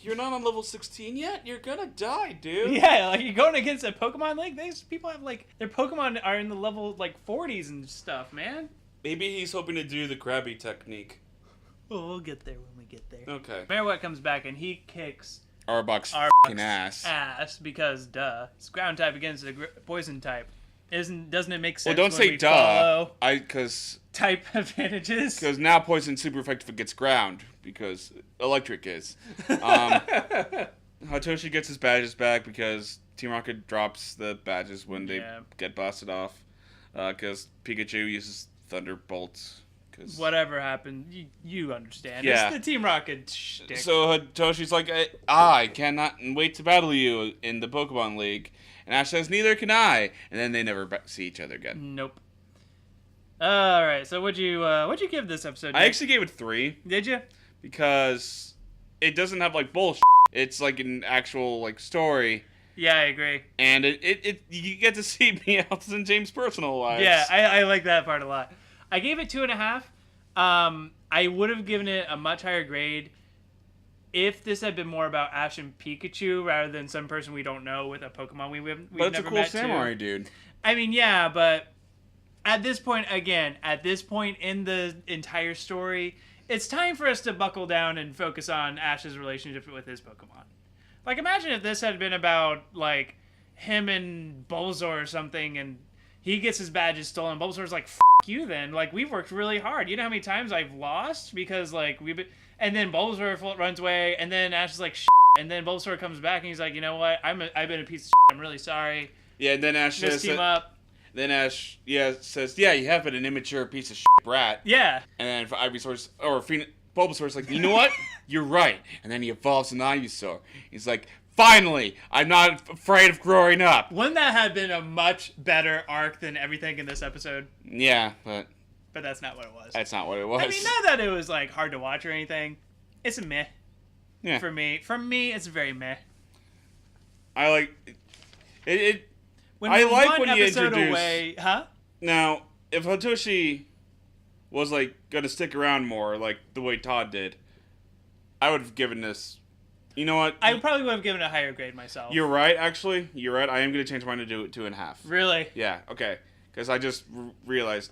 You're not on level 16 yet? You're gonna die, dude. Yeah, like, you're going against a Pokemon League? These people have, like, their Pokemon are in the level, like, 40s and stuff, man. Maybe he's hoping to do the Krabby technique. Well, we'll get there when we get there. Okay. Marowak comes back and he kicks Arbok's fucking ass. Because, duh. It's ground type against the poison type. Doesn't it make sense? Well, don't say duh. Because type advantages. Because now poison's super effective if it gets ground. Because electric is. Hitoshi gets his badges back because Team Rocket drops the badges when they get blasted off. Because Pikachu uses Thunderbolt. Whatever happened, you understand. Yeah. It's the Team Rocket shtick. So Hitoshi's like, I cannot wait to battle you in the Pokemon League. And Ash says, neither can I. And then they never see each other again. Nope. All right. So what'd you give this episode? I actually gave it 3. Did you? Because it doesn't have like bullshit. It's like an actual like story. Yeah, I agree. And it you get to see Meowth and James' personal lives. Yeah, I like that part a lot. I gave it 2.5. I would have given it a much higher grade if this had been more about Ash and Pikachu rather than some person we don't know with a Pokemon we've never met. But it's a cool samurai dude. I mean, yeah, but at this point in the entire story, it's time for us to buckle down and focus on Ash's relationship with his Pokemon. Like, imagine if this had been about, like, him and Bulbasaur or something, and he gets his badges stolen, and Bulbasaur's like, you then. Like, we've worked really hard. You know how many times I've lost? Because, like, and then Bulbasaur runs away, and then Ash is like, and then Bulbasaur comes back, and he's like, you know what? I've been a piece of I'm really sorry. Yeah, and then Ash says... team up. Then Ash, says, you have been an immature piece of brat. Yeah. And then Bulbasaur's like, you know what? You're right. And then he evolves an Ivysaur. He's like, finally, I'm not afraid of growing up. Wouldn't that have been a much better arc than everything in this episode? Yeah, but that's not what it was. That's not what it was. I mean, not that it was, like, hard to watch or anything. It's a meh. Yeah. For me, it's very meh. I like it. When I like one when you episode introduce... away, huh? Now, if Hitoshi was, like, gonna stick around more, like the way Todd did, I would have given this... You know what? I probably would have given it a higher grade myself. You're right, actually. You're right. I am going to change mine to do it 2.5. Really? Yeah, okay. Because I just realized...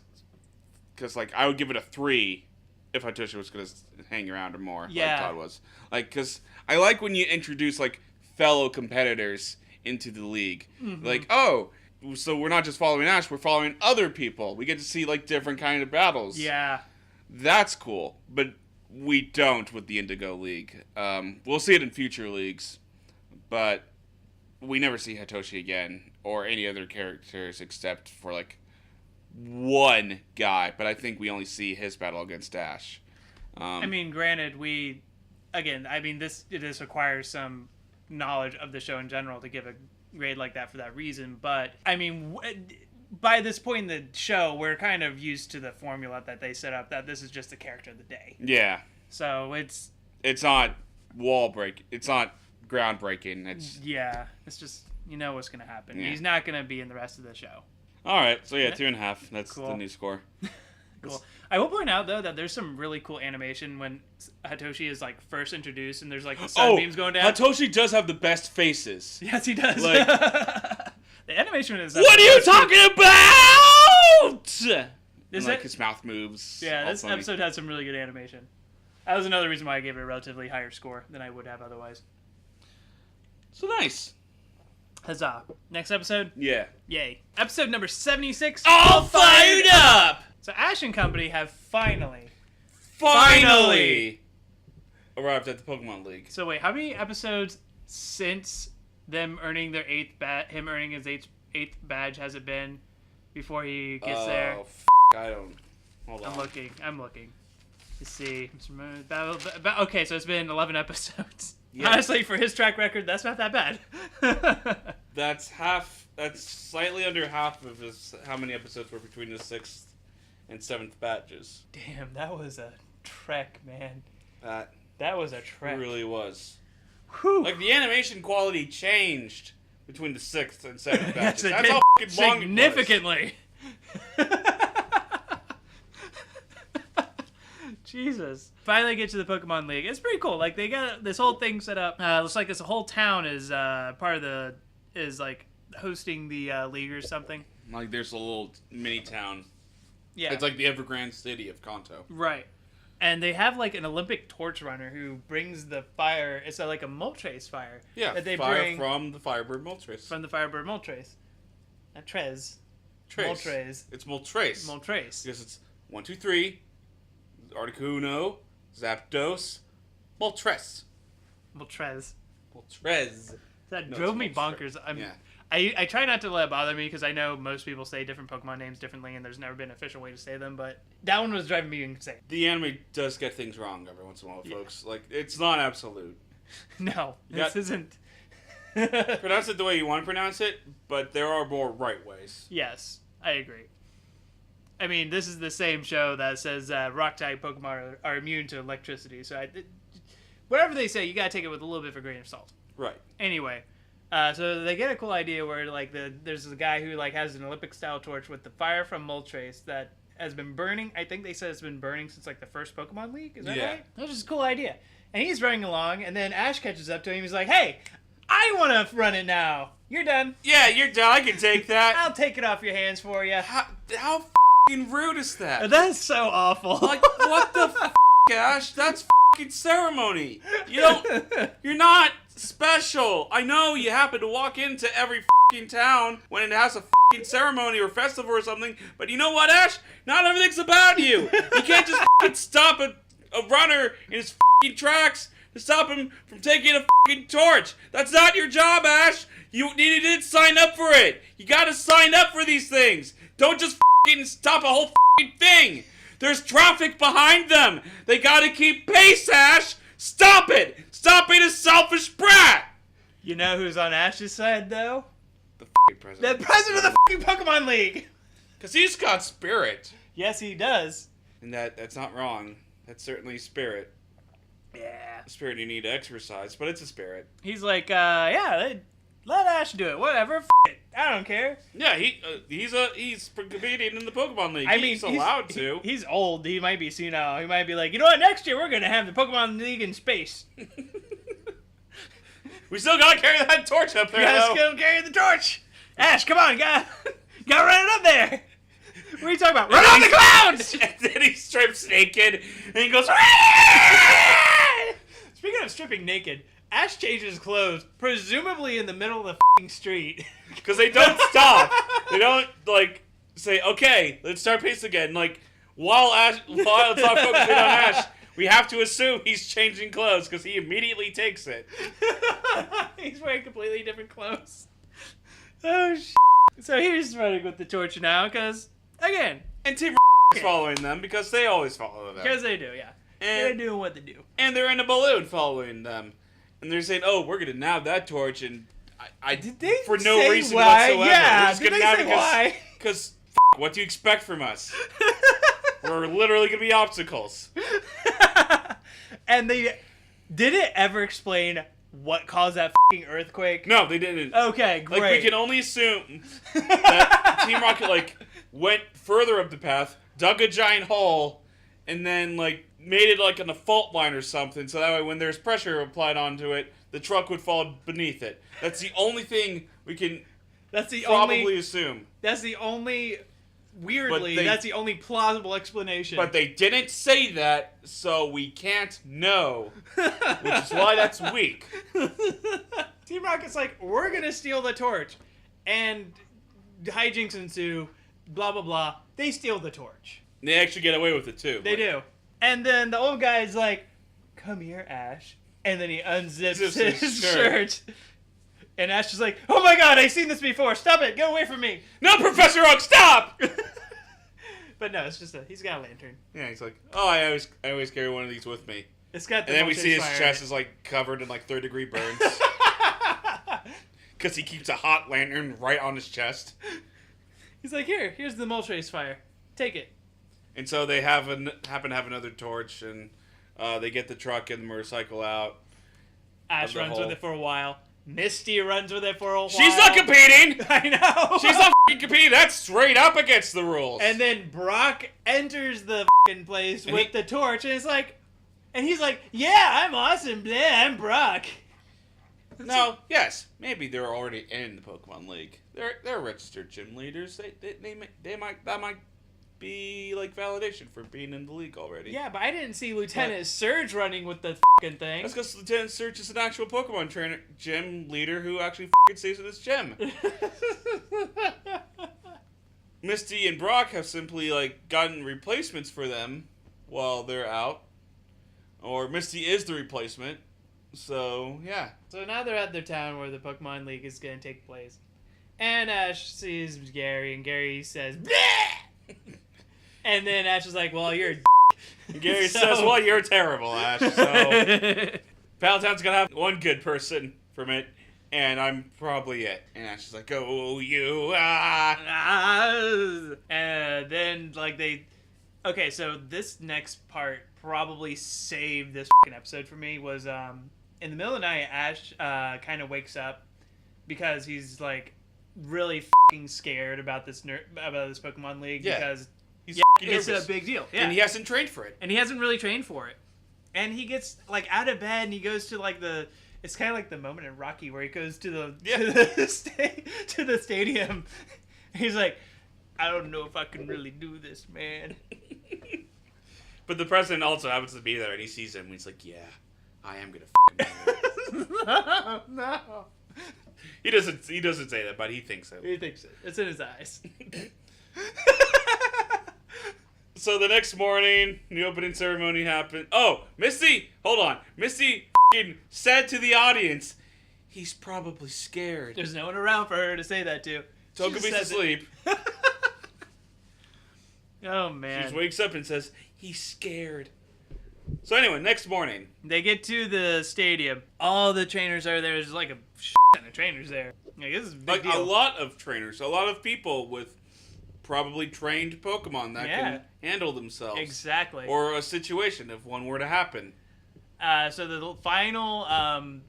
because like I would give it a 3 if Hatoshi was gonna hang around or more. Yeah. Like Todd was. Like, because I like when you introduce like fellow competitors into the league. Mm-hmm. Like, oh, so we're not just following Ash, we're following other people. We get to see like different kind of battles. Yeah. That's cool, but we don't with the Indigo League. We'll see it in future leagues, but we never see Hatoshi again or any other characters except for like one guy. But I think we only see his battle against Ash. I mean, granted, this requires some knowledge of the show in general to give a grade like that for that reason. But I mean, by this point in the show, we're kind of used to the formula that they set up, that this is just the character of the day. Yeah. So it's not wall break. It's not groundbreaking. It's just, you know what's going to happen. Yeah. He's not going to be in the rest of the show. All right. So yeah, 2.5. That's Cool. the new score. Cool. I will point out though that there's some really cool animation when Hatoshi is like first introduced and there's like the sunbeams going down. Hatoshi does have the best faces. Yes, he does. Like, the animation is. What are you talking about? This and, like his mouth moves. Yeah, all this funny. episode had some really good animation. That was another reason why I gave it a relatively higher score than I would have otherwise. So nice. Huzzah. Next episode? Yeah. Yay. Episode number 76. All fired up! So Ash and company have finally arrived at the Pokemon League. So wait, how many episodes since them earning their him earning his eighth badge has it been before he gets there? I don't. Hold on. I'm looking. Let's see. Okay, so it's been 11 episodes. Yeah. Honestly, for his track record, that's not that bad. That's half. That's slightly under half of how many episodes were between the 6th and 7th badges. Damn, that was a trek, man. That was a trek. really was. Whew. Like, the animation quality changed between the 6th and 7th badges. Yes, it That's did. how fucking long it was. Significantly. Jesus. Finally get to the Pokemon League. It's pretty cool. Like, they got this whole thing set up. Looks like this whole town is like hosting the league or something. Like, there's a little mini town. Yeah. It's like the Evergrande city of Kanto. Right. And they have like an Olympic torch runner who brings the fire. It's like a Moltres fire. Yeah, that they fire bring from the Firebird Moltres. From the Firebird Moltres. Not Trez. Trace. Moltres. It's Moltres. Moltres. Because it's 1, 2, 3, Articuno, Zapdos, Moltres. Moltres. Moltres. That No, drove it's me Moltres. bonkers. Yeah. I try not to let it bother me because I know most people say different Pokemon names differently and there's never been an official way to say them, but that one was driving me insane. The anime does get things wrong every once in a while, folks. Like, it's not absolute. No, this isn't. Pronounce it the way you want to pronounce it, but there are more right ways. Yes, I agree. I mean, this is the same show that says rock-type Pokemon are immune to electricity, so whatever they say, you gotta take it with a little bit of a grain of salt. Right. Anyway, so they get a cool idea where like there's a guy who like has an Olympic-style torch with the fire from Moltres that has been burning. I think they said it's been burning since like the first Pokemon League. Is that right? That's just a cool idea. And he's running along, and then Ash catches up to him. He's like, "Hey, I want to run it now. You're done. Yeah, you're done. I can take that. I'll take it off your hands for you." How f***ing rude is that? That's so awful. Like, what the f***, Ash? That's f***ing ceremony. You're not special. I know you happen to walk into every f***ing town when it has a f***ing ceremony or festival or something, but you know what, Ash? Not everything's about you. You can't just f***ing stop a runner in his f***ing tracks to stop him from taking a f***ing torch. That's not your job, Ash. You didn't sign up for it. You gotta sign up for these things. Don't just f***ing stop a whole f***ing thing. There's traffic behind them. They gotta keep pace, Ash. Stop it. Stop being a selfish brat. You know who's on Ash's side, though? The f***ing president. The president of the f***ing Pokemon League. Because he's got spirit. Yes, he does. And that's not wrong. That's certainly spirit. Yeah. A spirit you need to exercise, but it's a spirit. He's like, let Ash do it. Whatever. F*** it. I don't care. Yeah, he's competing in the Pokemon League. I mean, he's allowed to. He's old. He might be senile. He might be like, you know what? Next year we're gonna have the Pokemon League in space. We still gotta carry that torch up there, Gotta though. still carry the torch. Ash, come on, gotta run it up there. What are you talking about? Run on the clouds! naked, and he goes. Speaking of stripping naked, Ash changes clothes, presumably in the middle of the f***ing street. Because they don't stop. They don't, like, say, okay, let's start pace again. Like, while it's not focusing on Ash, we have to assume he's changing clothes because he immediately takes it. He's wearing completely different clothes. Oh, So he's running with the torch now because, again... And Team is following them because they always follow them. Because they do, yeah. They're doing what they do. And they're in a balloon following them. And they're saying, oh, we're going to nab that torch. And did they for no say reason why? whatsoever. Yeah, we're just did gonna they nab say it why? Because what do you expect from us? We're literally going to be obstacles. And they... Did it ever explain what caused that f***ing earthquake? No, they didn't. Okay, great. Like, we can only assume that Team Rocket, like, went further up the path, dug a giant hole, and then, like, made it, like, on a fault line or something, so that way when there's pressure applied onto it, the truck would fall beneath it. That's the only thing we can probably assume. That's the only... Weirdly, that's the only plausible explanation. But they didn't say that, so we can't know. Which is why that's weak. Team Rocket's like, we're gonna steal the torch. And hijinks ensue, blah blah blah. They steal the torch. They actually get away with it too. They do. And then the old guy's like, come here, Ash. And then he unzips his shirt. And Ash is like, oh my god, I've seen this before. Stop it. Get away from me. No, Professor Oak, stop! But no, it's just he's got a lantern. Yeah, he's like, oh, I always carry one of these with me. It's got the and then we see his fire chest is like covered in like 3rd-degree burns. Because he keeps a hot lantern right on his chest. He's like, here's the Moltres fire. Take it. And so they happen to have another torch, and they get the truck and the motorcycle out. Ash runs with it for a while. Misty runs with it for a while. She's not competing! I know! She's not f***ing competing! That's straight up against the rules! And then Brock enters the f***ing place with the torch, and he's like, yeah, I'm awesome, blah, I'm Brock. No, yes, maybe they're already in the Pokemon League. They're registered gym that might be like validation for being in the league already. Yeah, but I didn't see Lieutenant Surge running with the f***ing thing. That's because Lieutenant Surge is an actual Pokemon trainer, gym leader who actually f***ing stays in his gym. Misty and Brock have simply like gotten replacements for them while they're out, or Misty is the replacement. So yeah. So now they're at their town where the Pokemon League is going to take place, and Ash sees Gary, and Gary says, bleh! And then Ash is like, well, you're a d***. And Gary says, well, you're terrible, Ash. So Palatown's gonna have one good person from it, and I'm probably it. And Ash is like, oh, you And then, like, okay, so this next part probably saved this episode for me was, in the middle of the night, Ash kind of wakes up because he's, like, really scared about this Pokemon League because it's a big deal. Yeah. And he hasn't trained for it. And he hasn't really trained for it. And he gets, like, out of bed and he goes to, like, it's kind of like the moment in Rocky where he goes to the stadium. He's like, I don't know if I can really do this, man. But the president also happens to be there and he sees him and he's like, yeah, I am going to do this. No. He doesn't say that, but he thinks so. He thinks it. It's in his eyes. So the next morning, the opening ceremony happened. Oh, Misty! Hold on. Misty said to the audience, he's probably scared. There's no one around for her to say that to. Togepi's asleep. Oh, man. She just wakes up and says, he's scared. So anyway, next morning. They get to the stadium. All the trainers are there. There's like a ton of trainers there. Like, this is a big deal. A lot of trainers. A lot of people with probably trained Pokemon that can handle themselves. Exactly. Or a situation if one were to happen. So the final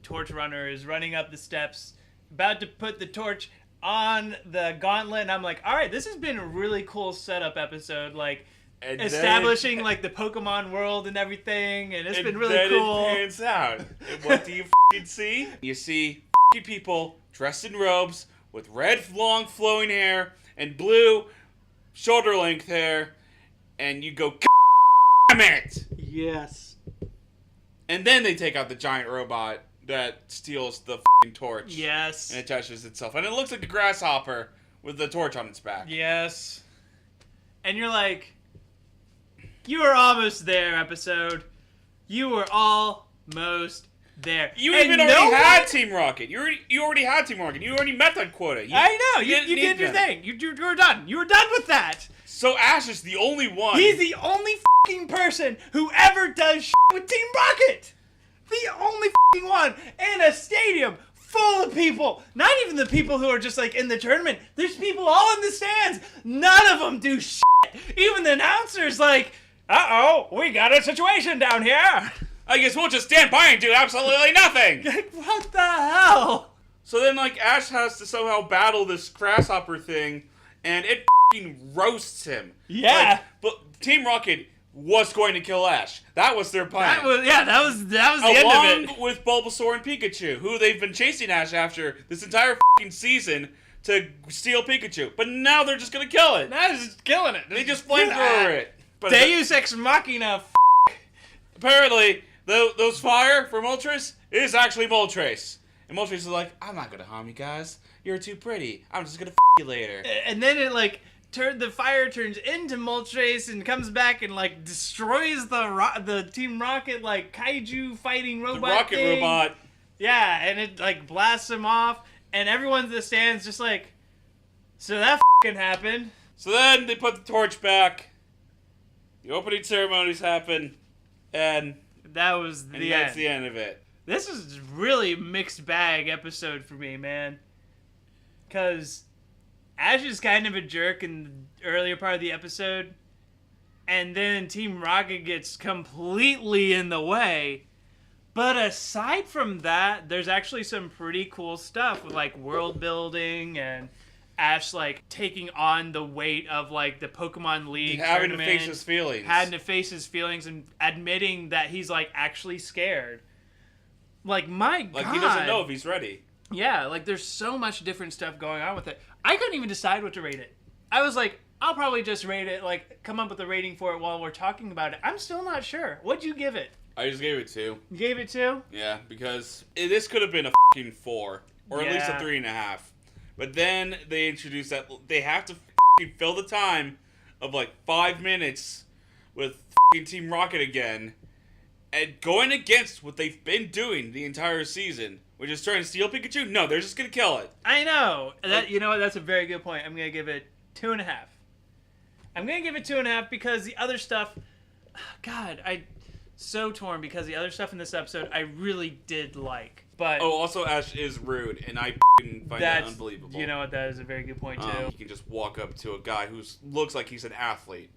torch runner is running up the steps, about to put the torch on the gauntlet, and I'm like, all right, this has been a really cool setup episode, like and establishing then, like the Pokemon world and everything, and it's been really cool. It pans out. And what do you see? You see people dressed in robes with red long flowing hair and blue shoulder length hair, and you go damn it! Yes. And then they take out the giant robot that steals the torch. Yes. And attaches itself. And it looks like a grasshopper with the torch on its back. Yes. And you're like, you were almost there, episode. You were almost there. You even already had Team Rocket. You already had Team Rocket. You already met that quota. I know. You did your thing. You were done. You were done with that. So Ash is the only one. He's the only fucking person who ever does shit with Team Rocket. The only fucking one in a stadium full of people. Not even the people who are just like in the tournament. There's people all in the stands. None of them do shit. Even the announcer's like, uh-oh, we got a situation down here. I guess we'll just stand by and do absolutely nothing. Like, what the hell? So then, like, Ash has to somehow battle this grasshopper thing, and it fucking roasts him. Yeah. Like, but Team Rocket was going to kill Ash. That was their plan. That was the end of it. Along with Bulbasaur and Pikachu, who they've been chasing Ash after this entire fucking season to steal Pikachu. But now they're just gonna kill it. Now they're just killing it. They just flamethrower it. But Deus Ex Machina. apparently, those fire for Moltres is actually Moltres. And Moltres is like, I'm not gonna harm you guys. You're too pretty. I'm just gonna you later. And then it like the fire turns into Moltres and comes back and like destroys the Team Rocket like kaiju fighting robot. The rocket thing. robot. Yeah, and it like blasts him off, and everyone in the stands just like, so that fucking happened. So then they put the torch back. The opening ceremonies happen, and that was the end. That's the end of it. This is really mixed bag episode for me, man. Because Ash is kind of a jerk in the earlier part of the episode, and then Team Rocket gets completely in the way. But aside from that, there's actually some pretty cool stuff with like world building and Ash like taking on the weight of like the Pokemon League having to face his feelings. Having to face his feelings and admitting that he's like actually scared. Like, my God. Like, he doesn't know if he's ready. Yeah, like there's so much different stuff going on with it. I couldn't even decide what to rate it. I was like, I'll probably just rate it, like come up with a rating for it while we're talking about it. I'm still not sure. What'd you give it? I just gave it 2. You gave it 2? Yeah, because this could have been a fucking 4. Or at least a 3.5. But then they introduced that they have to fucking fill the time of like 5 minutes with fucking Team Rocket again. And going against what they've been doing the entire season, which is trying to steal Pikachu. No, they're just gonna kill it. I know. You know what? That's a very good point. I'm gonna give it 2.5. I'm gonna give it 2.5 because the other stuff. God, I so torn because the other stuff in this episode I really did like. But also Ash is rude, and I find that unbelievable. You know what? That is a very good point too. You can just walk up to a guy who looks like he's an athlete,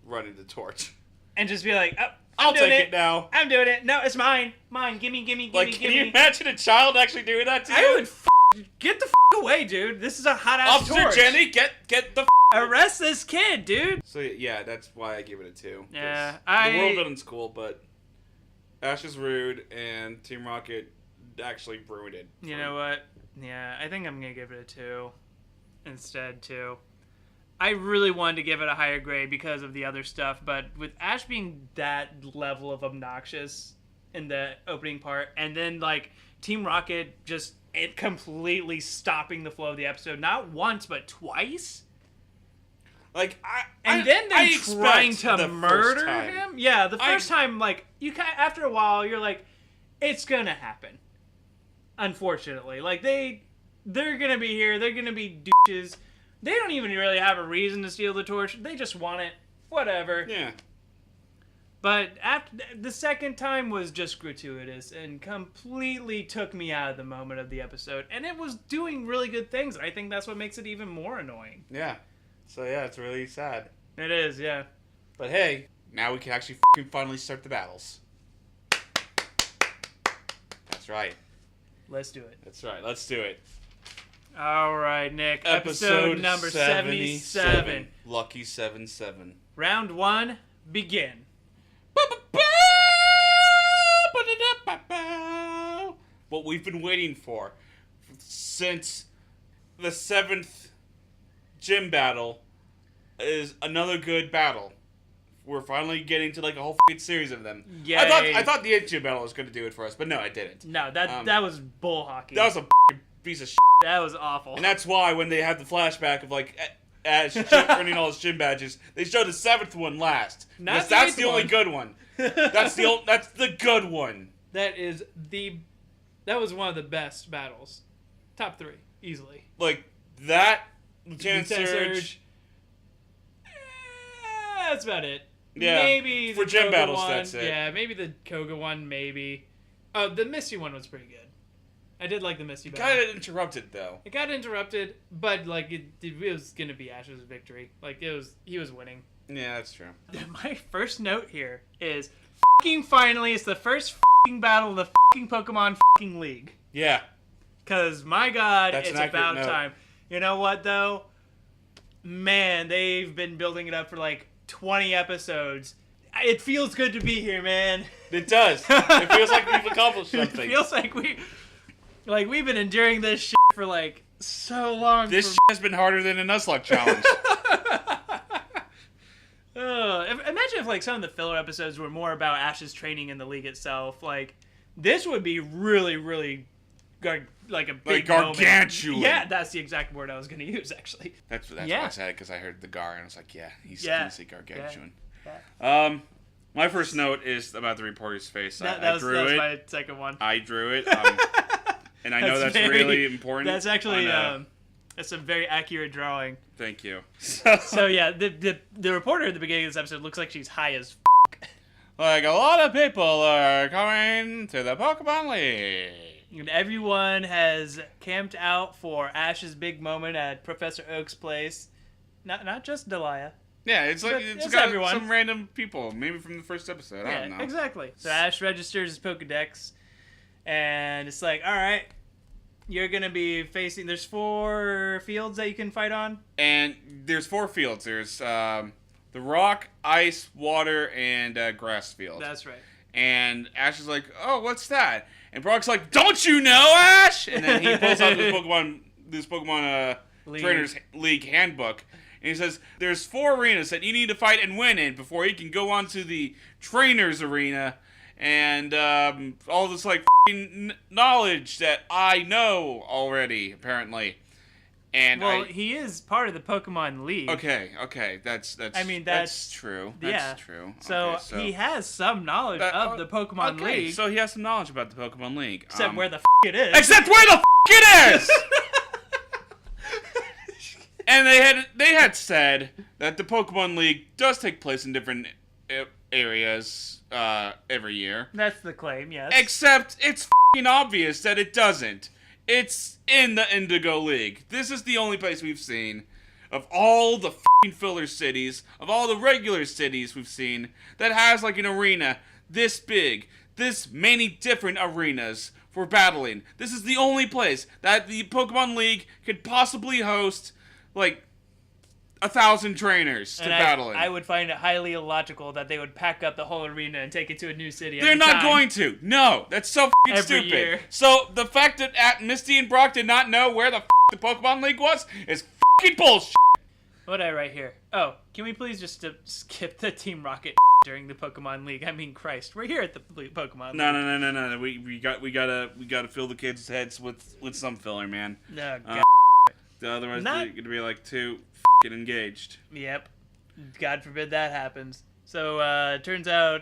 running the torch, and just be like, "Oh, I'll take it now. I'm doing it. No, it's mine. Mine. Gimme. Can you imagine a child actually doing that to you? I would get the away, dude. This is a hot ass torch. Officer Jenny, get the arrest this kid, dude. So yeah, that's why I give it a 2. Yeah, the world building's cool, but Ash is rude, and Team Rocket actually ruined it. You know what? Yeah, I think I'm gonna give it a 2 instead too. I really wanted to give it a higher grade because of the other stuff, but with Ash being that level of obnoxious in the opening part, and then like Team Rocket just completely stopping the flow of the episode, not once but twice. Like then trying to murder him. Yeah, the first time, like after a while, you're like, it's gonna happen. Unfortunately, like they're gonna be here. They're gonna be douches. They don't even really have a reason to steal the torch. They just want it. Whatever. Yeah. But after the second time was just gratuitous and completely took me out of the moment of the episode. And it was doing really good things. I think that's what makes it even more annoying. Yeah. So yeah, it's really sad. It is, yeah. But hey, now we can actually finally start the battles. That's right. Let's do it. That's right. Let's do it. All right, Nick. Episode number 77. Lucky 77. Round 1, begin. What we've been waiting for since the 7th gym battle is another good battle we're finally getting to like a whole series of them. Yay. I thought the Itchy battle was going to do it for us, but no, it didn't. No, that was bull hockey. That was a piece of shit. That was awful. And that's why when they have the flashback of like Ash earning all his gym badges, they show the 7th one last. Not That's the the only 8th good one. That's the good one. That was one of the best battles. Top 3, easily. Like that, Lieutenant Surge. That's about it. Yeah. Maybe for the gym Koga battles, one. that's it. Yeah, maybe the Koga one, maybe. Oh, the Misty one was pretty good. I did like the Misty battle. Got it interrupted though. It got interrupted, but like it was gonna be Ash's victory. Like he was winning. Yeah, that's true. My first note here is fucking finally it's the first fucking battle of the fucking Pokemon fucking League. Yeah. Cause my god, That's it's an accurate about note. time. You know what though? Man, they've been building it up for like 20 episodes. It feels good to be here, man. It does. It feels like we've accomplished something. It feels like we've been enduring this shit for like so long. This shit has been harder than a Nuzlocke challenge. Imagine if like some of the filler episodes were more about Ash's training in the league itself. Like this would be really, really like a big gargantuan. moment. Yeah, that's the exact word I was going to use actually. That's why I said it, because I heard the gar and I was like, yeah, he's going to say gargantuan. Yeah. My first note is about the reporter's face. That was my second one. I drew it, and I know that's really important. That's actually that's a very accurate drawing. Thank you. So yeah, the reporter at the beginning of this episode looks like she's high as like a lot of people are coming to the Pokemon League. And everyone has camped out for Ash's big moment at Professor Oak's place. Not just Delia. Yeah, it's like it's got everyone. Some random people, maybe from the first episode. I don't know. Exactly. So Ash registers his Pokedex, and it's like, all right, you're gonna be facing. There's 4 fields that you can fight on. And there's 4 fields. There's the rock, ice, water, and grass field. That's right. And Ash is like, "Oh, what's that?" And Brock's like, "Don't you know, Ash?" And then he pulls out this Pokemon Trainers League handbook. And he says, there's 4 arenas that you need to fight and win in before you can go on to the Trainers Arena. And all this, like, knowledge that I know already, apparently. And he is part of the Pokemon League. Okay. That's true. That's true. So he has some knowledge of the Pokemon League. So he has some knowledge about the Pokemon League. Except where the it is. Except where the it is! And they had said that the Pokemon League does take place in different areas every year. That's the claim, yes. Except it's obvious that it doesn't. It's in the Indigo League. This is the only place we've seen of all the filler cities, of all the regular cities we've seen, that has like an arena this big, this many different arenas for battling. This is the only place that the Pokemon League could possibly host like 1,000 trainers to battle in. I would find it highly illogical that they would pack up the whole arena and take it to a new city. They're not going to. No, that's so stupid. Year. So the fact that Misty and Brock did not know where the Pokemon League was is bullshit. What did I write here? Oh, can we please just skip the Team Rocket during the Pokemon League? I mean, Christ, we're here at the Pokemon League. No. We gotta fill the kids' heads with some filler, man. No, God. Otherwise, they're gonna be like too engaged. Yep. God forbid that happens. So it turns out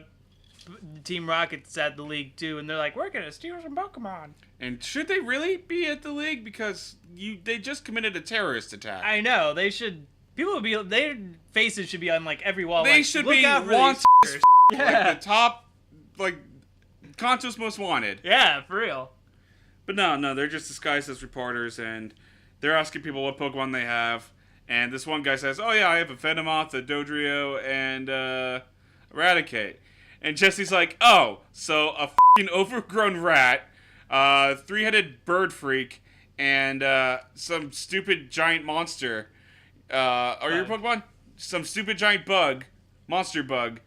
Team Rocket's at the league too, and they're like, we're gonna steal some Pokemon. And should they really be at the league? Because they just committed a terrorist attack. I know. They should. Their faces should be on like every wall. They should be wanted. Yeah. Like the top, like Kanto's most wanted. Yeah, for real. But no, they're just disguised as reporters, and they're asking people what Pokemon they have. And this one guy says, "Oh yeah, I have a Venomoth, a Dodrio, and Eradicate." And Jesse's like, "Oh, so a f***ing overgrown rat, 3-headed bird freak, and some stupid giant monster. Are your Pokemon? Some stupid giant monster bug.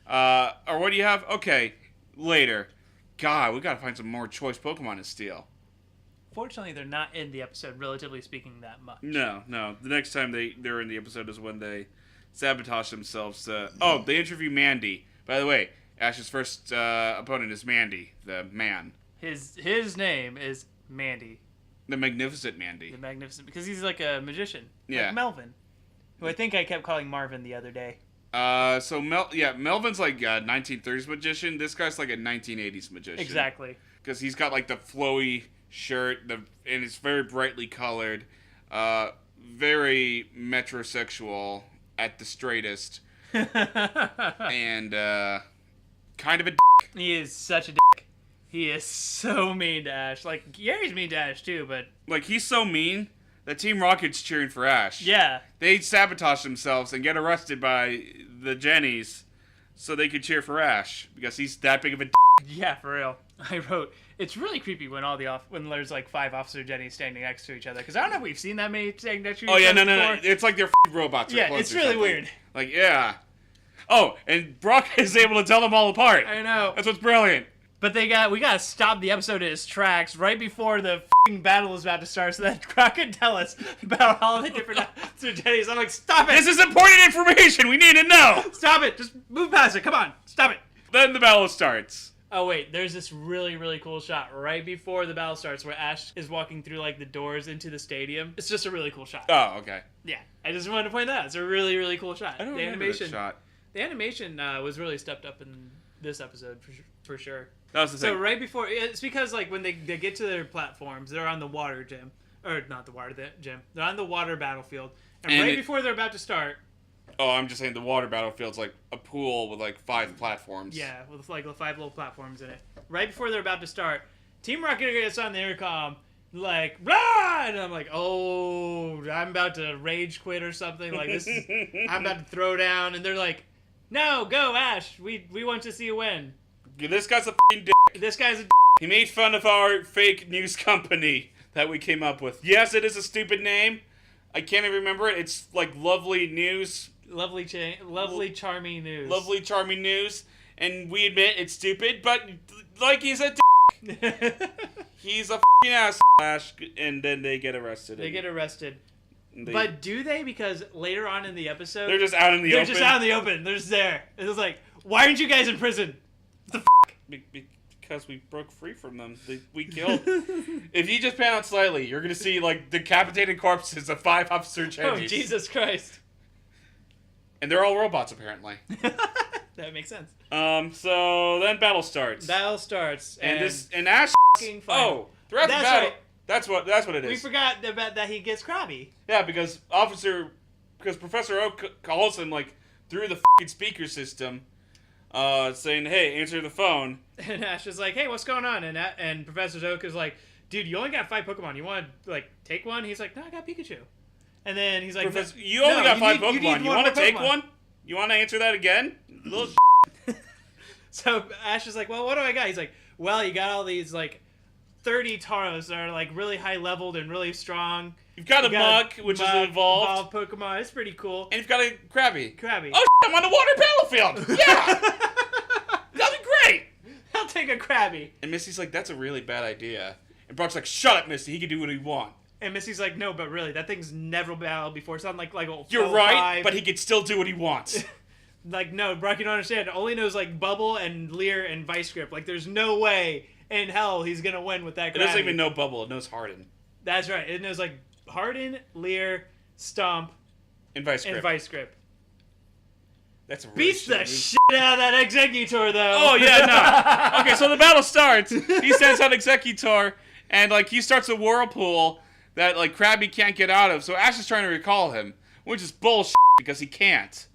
Or what do you have? Okay, later. God, we gotta find some more choice Pokemon to steal." Fortunately, they're not in the episode, relatively speaking, that much. No. The next time they're in the episode is when they sabotage themselves. They interview Mandy. By the way, Ash's first opponent is Mandy, the man. His name is Mandy. The Magnificent Mandy. The Magnificent, because he's like a magician. Yeah. Like Melvin, who I think I kept calling Marvin the other day. Melvin's like a 1930s magician. This guy's like a 1980s magician. Exactly. Because he's got like the flowy shirt, and it's very brightly colored, very metrosexual at the straightest, and kind of a dick. He is such a dick. He is so mean to Ash. Like, Gary's mean to Ash too, but... Like, he's so mean that Team Rocket's cheering for Ash. Yeah. They sabotage themselves and get arrested by the Jennies so they could cheer for Ash, because he's that big of a dick. Yeah, for real. I wrote, it's really creepy when when there's like 5 Officer Jennies standing next to each other, because I don't know if we've seen that many standing next to each other. Oh, yeah, no. before. It's like they're robots. Yeah, it's really weird. Like, yeah. Oh, and Brock is able to tell them all apart. I know. That's what's brilliant. But we gotta stop the episode in its tracks right before the battle is about to start, so that Brock can tell us about all the different Officer Jennies. I'm like, stop it! This is important information. We need to know. Stop it! Just move past it. Come on, stop it. Then the battle starts. Oh wait, there's this really, really cool shot right before the battle starts where Ash is walking through like the doors into the stadium. It's just a really cool shot. Oh, okay. Yeah, I just wanted to point that out. It's a really, really cool shot. I don't remember that shot. The animation was really stepped up in this episode for sure. That was the thing. So right before, it's because like when they get to their platforms, they're on the water gym, or not the water gym. They're on the water battlefield, and right before they're about to start. Oh, I'm just saying the water battlefield's like a pool with like 5 platforms. Yeah, with like 5 little platforms in it. Right before they're about to start, Team Rocket gets on the intercom, like, rah! And I'm like, oh, I'm about to rage quit or something. Like, I'm about to throw down. And they're like, no, go, Ash. We want to see you win. This guy's a f***ing dick. This guy's a d***. He made fun of our fake news company that we came up with. Yes, it is a stupid name. I can't even remember it. It's like Lovely News. Lovely, charming news. Lovely, charming news. And we admit it's stupid, but like he's a dick. He's a f***ing ass, Ash, and then they get arrested. They get arrested. But do they? Because later on in the episode... They're just out in the open. They're just out in the open. They're just there. It was like, why aren't you guys in prison? What the f***? Because we broke free from them. We killed. If you just pan out slightly, you're going to see, like, decapitated corpses of 5 Officer Jennies. Oh, Jesus Christ. And they're all robots, apparently. That makes sense. So then battle starts. And Ash. Throughout the battle. Right. That's what it is. We forgot that he gets crabby. Yeah, because Professor Oak calls him like through the f***ing speaker system, saying, "Hey, answer the phone." And Ash is like, "Hey, what's going on?" And Professor Oak is like, "Dude, you only got 5 Pokemon. You want to like take one?" He's like, "No, I got Pikachu." And then he's like, "You only got 5 Pokemon. You want to take one? You want to answer that again?" Little So Ash is like, "Well, what do I got?" He's like, "Well, you got all these like 30 Tauros that are like really high leveled and really strong. You've got a Mug, which is an evolved Pokemon. It's pretty cool. And you've got a Krabby. Oh, I'm on the water battlefield. Yeah, that'd be great. I'll take a Krabby." And Misty's like, "That's a really bad idea." And Brock's like, "Shut up, Misty. He can do what he wants." And Misty's like, "No, but really, that thing's never battled before. It's not like You're right, but he can still do what he wants." Like, no, Brock, you don't understand. It only knows like Bubble and Leer and Vice Grip. Like, there's no way in hell he's gonna win with that. It doesn't even know Bubble. It knows Harden. That's right. It knows like Harden, Leer, Stomp, and Vice Grip. That's a really beats the shit out of that Executor, though. Oh yeah, no. Okay, so the battle starts. He sends out Executor, and like he starts a whirlpool that like Krabby can't get out of. So Ash is trying to recall him, which is bullshit because he can't.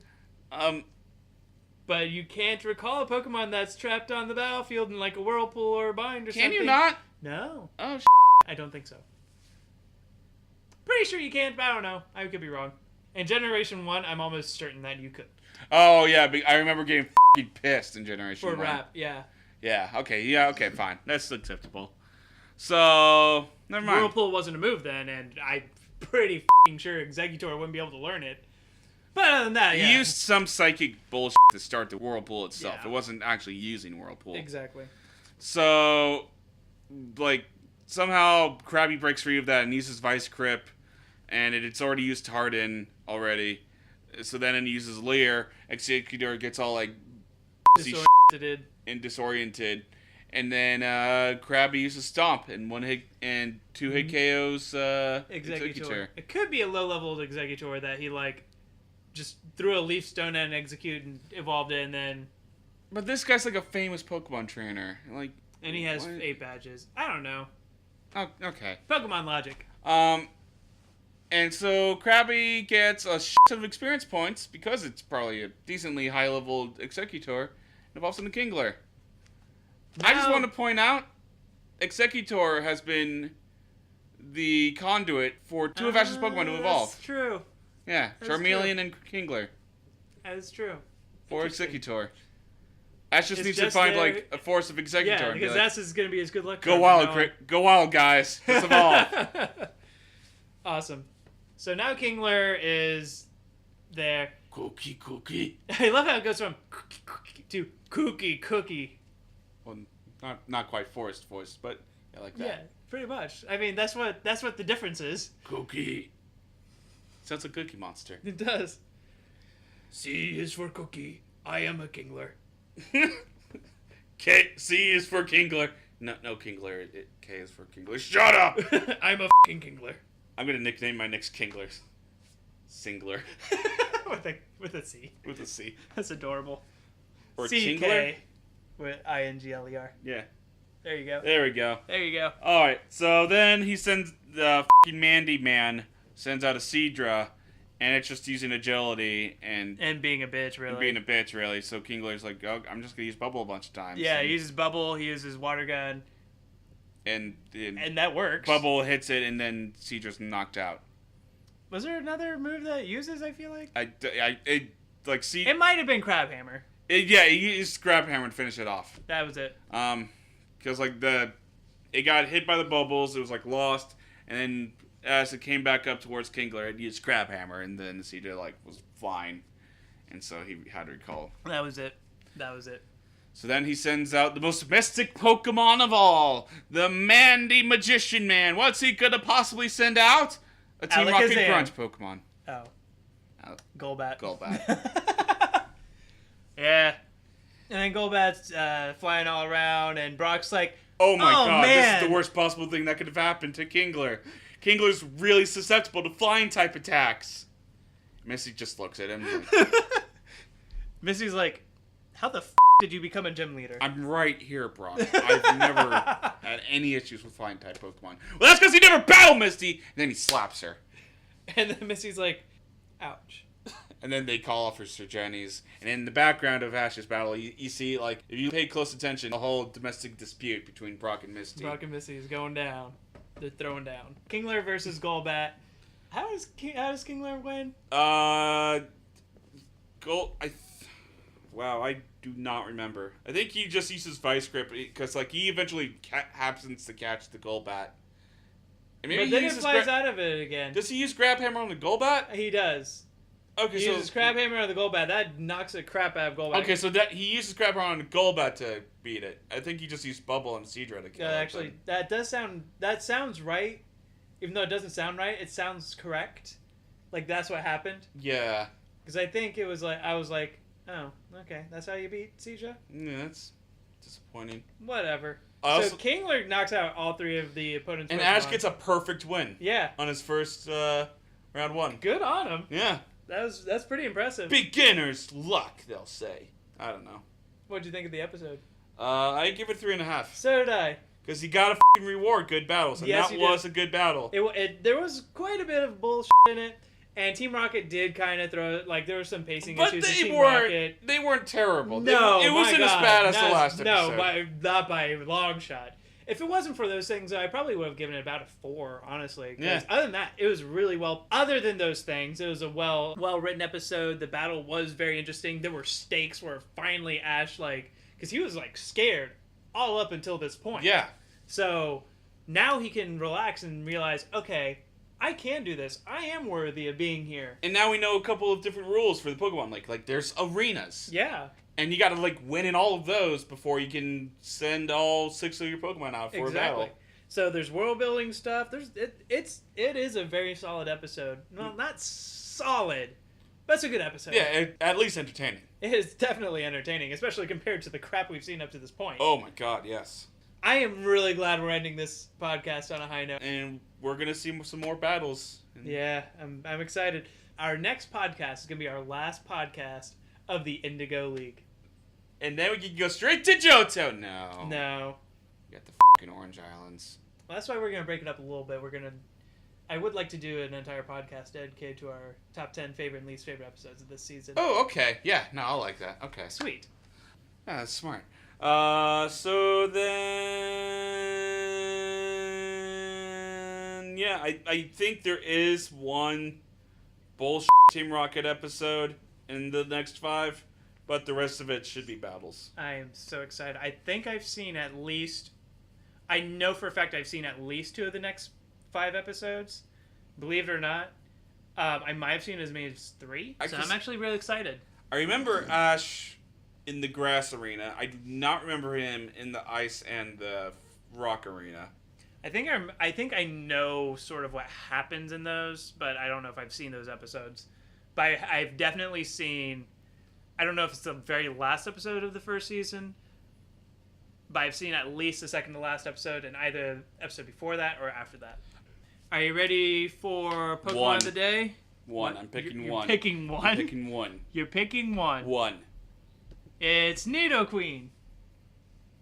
But you can't recall a Pokemon that's trapped on the battlefield in like a whirlpool or a bind or something. Can you not? No. Oh, I don't think so. Pretty sure you can't, but I don't know. I could be wrong. In Generation 1, I'm almost certain that you could. Oh, yeah. I remember getting f***ing pissed in Generation 1. For rap, yeah. Yeah, okay, fine. That's acceptable. So, never mind. Whirlpool wasn't a move then, and I'm pretty f***ing sure Executor wouldn't be able to learn it. But other than that, yeah. He used some psychic bullshit to start the Whirlpool itself. Yeah. It wasn't actually using Whirlpool. Exactly. So, like, somehow Krabby breaks free of that and uses Vice Grip, and it's already used Harden already. So then he uses Leer. Executor gets all like Disoriented. and disoriented. And then Krabby uses Stomp and 2 hit KOs Executor. It could be a low-level Executor that he like just threw a Leaf Stone at an Execute and evolved it, and then. But this guy's like a famous Pokemon trainer, like. And he has 8 badges. I don't know. Oh, okay. Pokemon logic. And so Krabby gets a shit ton of experience points because it's probably a decently high-level Executor, and evolves into Kingler. Now, I just want to point out, Executor has been the conduit for 2 of Ash's Pokemon to evolve. That's true. Yeah, That's Charmeleon and Kingler. That is true. For Executor. Ash just needs to find, like, a force of Executor. Yeah, because that's going to be his good luck. Go wild, guys. Let's evolve. Awesome. So now Kingler is there. Cookie. I love how it goes from cookie to cookie. Well, not quite forced voice, but I like that. Yeah, pretty much. I mean, that's what the difference is. Cookie. Sounds like Cookie Monster. It does. C is for cookie. I am a Kingler. C is for Kingler. No, Kingler. K is for Kingler. Shut up! I'm a f***ing Kingler. I'm gonna nickname my next Kingler Singler. with a C. With a C. That's adorable. Or C-K with I-N-G-L-E-R. Yeah. There you go. There we go. There you go. Alright, so then he sends the f***ing Mandy Man, sends out a Seadra, and it's just using agility and being a bitch, really. And being a bitch, really. So Kingler's like, oh, I'm just gonna use Bubble a bunch of times. Yeah, he uses Bubble, he uses Water Gun. And that works. Bubble hits it, and then Seadra's knocked out. Was there another move that it uses, I feel like? It might have been Crab Hammer. Yeah, he used Crab Hammer to finish it off. That was it. Because, it got hit by the bubbles, it was, lost, and then as it came back up towards Kingler, it used Crab Hammer, and then the Seadra, was flying. And so he had to recall. That was it. So then he sends out the most domestic Pokemon of all, the Mandy Magician Man. What's he gonna possibly send out? A Team Rocket Crunch Pokemon. Oh. Golbat. Yeah. And then Golbat's flying all around, and Brock's like, oh my god, man. This is the worst possible thing that could have happened to Kingler. Kingler's really susceptible to flying type attacks. Missy just looks at him. Missy's like, how the f*** did you become a gym leader? I'm right here, Brock. I've never had any issues with flying type Pokemon. Well, that's because he never battled Misty! And then he slaps her. And then Missy's like, ouch. And then they call off her Sir Jenny's. And in the background of Ash's battle, you see, if you pay close attention, the whole domestic dispute between Brock and Misty. Brock and Misty is going down. They're throwing down. Kingler versus Golbat. How does Kingler win? Wow, I do not remember. I think he just uses Vice Grip because, he eventually happens to catch the Golbat. But then he flies out of it again. Does he use Grab Hammer on the Golbat? He does. Okay, he uses Crab Hammer on the Golbat. That knocks the crap out of Golbat. Okay, so he uses Crab Hammer on the Golbat to beat it. I think he just used Bubble and Seadra to kill it. Actually, that sounds right. Even though it doesn't sound right, it sounds correct. That's what happened. Yeah. Because I think it was I was like, oh, okay, that's how you beat Seadra? Yeah, that's disappointing. Whatever. So Kingler knocks out all 3 of the opponents. And Ash gets a perfect win. Yeah. On his first round 1. Good on him. Yeah. That's pretty impressive. Beginner's luck, they'll say. I don't know. What'd you think of the episode? I give it 3.5. So did I. Because he got to reward good battles, and that was a good battle. There was quite a bit of bullshit in it, and Team Rocket did kind of throw there were some pacing issues. But they weren't terrible. No, it wasn't as bad as the last episode. No, not by a long shot. If it wasn't for those things, I probably would have given it about a 4, honestly. Yeah. Other than that, it was really well. Other than those things, it was a well-written episode. The battle was very interesting. There were stakes where finally Ash, because he was, scared all up until this point. Yeah. So now he can relax and realize, okay, I can do this. I am worthy of being here. And now we know a couple of different rules for the Pokemon. Like there's arenas. Yeah. And you gotta, win in all of those before you can send all 6 of your Pokemon out for a battle. So there's world building stuff. It is a very solid episode. Well, not solid, That's a good episode. Yeah, at least entertaining. It is definitely entertaining, especially compared to the crap we've seen up to this point. Oh my god, yes. I am really glad we're ending this podcast on a high note. And we're going to see some more battles. Yeah, I'm excited. Our next podcast is going to be our last podcast of the Indigo League. And then we can go straight to Johto. No. You got the fucking Orange Islands. Well, that's why we're going to break it up a little bit. I would like to do an entire podcast dedicated to our top 10 favorite and least favorite episodes of this season. Oh, okay. Yeah, no, I like that. Okay. Sweet. Yeah, that's smart. So then... Yeah, I think there is one bullshit Team Rocket episode in the next 5, but the rest of it should be battles. I am so excited. I think I've seen at least... I know for a fact I've seen at least 2 of the next 5 episodes. Believe it or not. I might have seen as many as 3. So I'm actually really excited. I remember Ash in the grass arena. I do not remember him in the ice and the rock arena. I think I know sort of what happens in those, but I don't know if I've seen those episodes. But I've definitely seen... I don't know if it's the very last episode of the first season, but I've seen at least the second to last episode, and either episode before that or after that. Are you ready for Pokemon of the day? One. I'm picking You're one. Picking one? I'm picking one. You're picking one. One. It's Nidoqueen.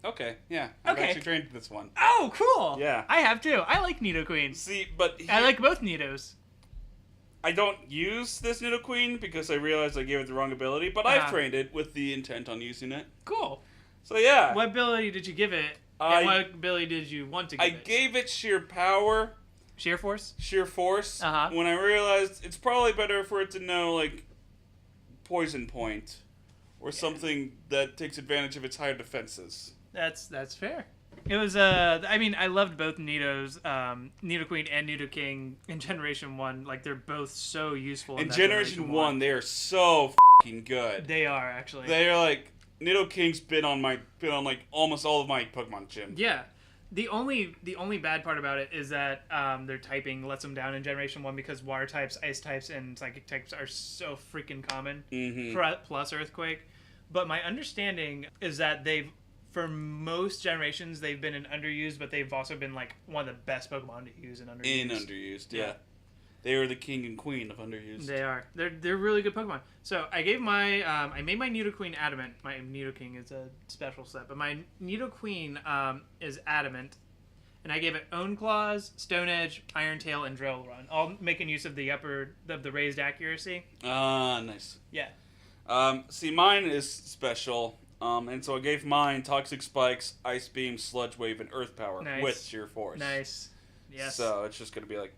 Okay, yeah. I've Okay. actually trained this one. Oh, cool. Yeah. I have too. I like Nidoqueen. See, but... I like both Nidos. I don't use this Nidoqueen because I realized I gave it the wrong ability, but I've trained it with the intent on using it. Cool. So yeah. What ability did you give it? And what ability did you want to give it? I gave it sheer power. Sheer Force? Sheer Force. Uh-huh. When I realized it's probably better for it to know, like, Poison Point. Or something that takes advantage of its higher defenses. That's fair. It was, I mean, I loved both Nidos, Nidoqueen and Nidoking in Generation 1. Like, they're both so useful in Generation 1, they are so fucking good. They are, actually. They are, like, Nidoking's been on, like, almost all of my Pokemon gym. Yeah. The only bad part about it is that their typing lets them down in Generation 1 because water types, ice types, and psychic types are so freaking common. Mm-hmm. Plus Earthquake. But my understanding is that for most generations, they've been in underused, but they've also been, like, one of the best Pokemon to use in underused. Yeah. They are the king and queen of underused. They are. They're really good Pokemon. So I gave I made my Nidoqueen Adamant. My Nidoking is a special set, but my Nidoqueen is Adamant, and I gave it Own Claws, Stone Edge, Iron Tail, and Drill Run, all making use of the raised accuracy. Nice. Yeah. See, mine is special, and so I gave mine Toxic Spikes, Ice Beam, Sludge Wave, and Earth Power with Sheer Force. Nice. Yes. So it's just gonna be like,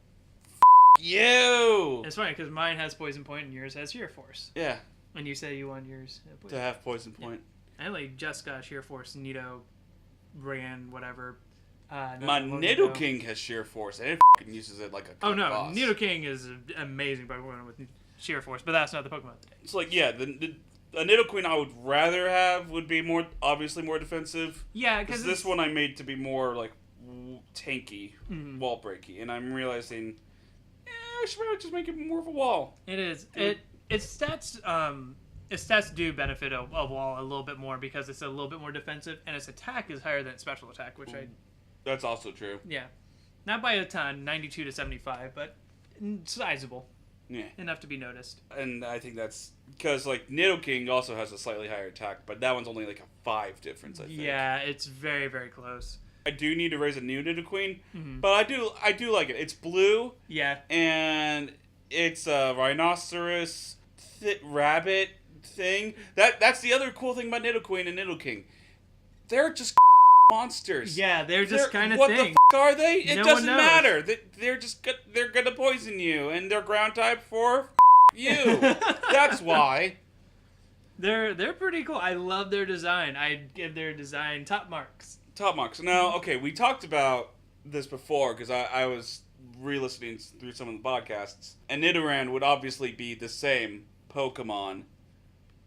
you! It's funny because mine has Poison Point and yours has Sheer Force. Yeah. And you say you want yours to have Poison Point. Yeah. I only just got Sheer Force, Nido, ran, whatever. My Nidoking has Sheer Force, and it fucking uses it like a boss. Nidoking is an amazing Pokemon with Sheer Force, but that's not the Pokemon today. It's like, yeah, the Nidoqueen I would rather have would be obviously more defensive. Yeah, because this one I made to be more, like, tanky, wall breaky, and I'm realizing, I should probably just make it more of a wall. It is. Its stats do benefit a wall a little bit more because it's a little bit more defensive, and its attack is higher than its special attack, which That's also true. Yeah. Not by a ton, 92 to 75, but sizable. Yeah. Enough to be noticed. And I think that's because, like, Nidoking also has a slightly higher attack, but that one's only like a 5 difference, I think. Yeah, it's very, very close. I do need to raise a new Nidoqueen, but I do like it. It's blue. Yeah. And it's a rhinoceros rabbit thing. That's the other cool thing about Nidoqueen and Nidoking. They're just monsters. Yeah, they're just kind of what thing. The are they? It no doesn't matter. They're gonna poison you, and they're ground type for you. That's why. They're pretty cool. I love their design. I'd give their design top marks. Top marks. Now, okay, we talked about this before because I was re-listening through some of the podcasts, and Nidoran would obviously be the same Pokemon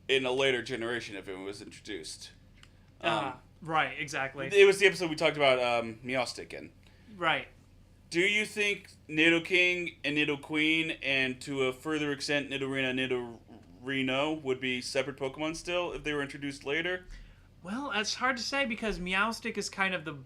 in a later generation if it was introduced. Right, exactly. It was the episode we talked about Meowstic in. Right. Do you think Nidoking and Nidoqueen, and to a further extent Nidorina and Reno would be separate Pokemon still if they were introduced later? Well, it's hard to say because Meowstic is kind of the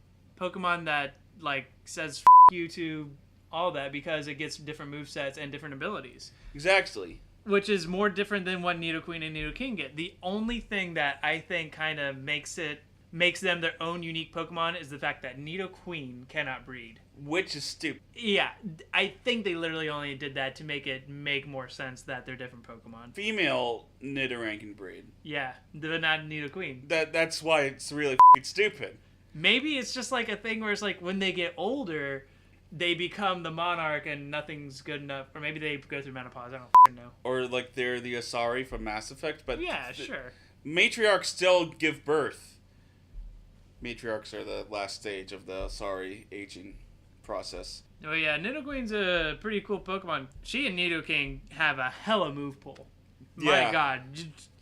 Pokemon that like says F you to all that because it gets different movesets and different abilities. Exactly. Which is more different than what Nidoqueen and Nidoking get. The only thing that I think kind of makes them their own unique Pokemon is the fact that Nidoqueen cannot breed. Which is stupid. Yeah, I think they literally only did that to make more sense that they're different Pokemon. Female Nidoran can breed. Yeah, but not Nidoqueen. That's why it's really stupid. Maybe it's just like a thing where it's like when they get older, they become the monarch and nothing's good enough. Or maybe they go through menopause. I don't know. Or like they're the Asari from Mass Effect. But yeah, sure. Matriarchs still give birth. Matriarchs are the last stage of the Asari aging process. Oh yeah, Nidoqueen's a pretty cool Pokemon. She and Nidoking have a hella move pool. My god.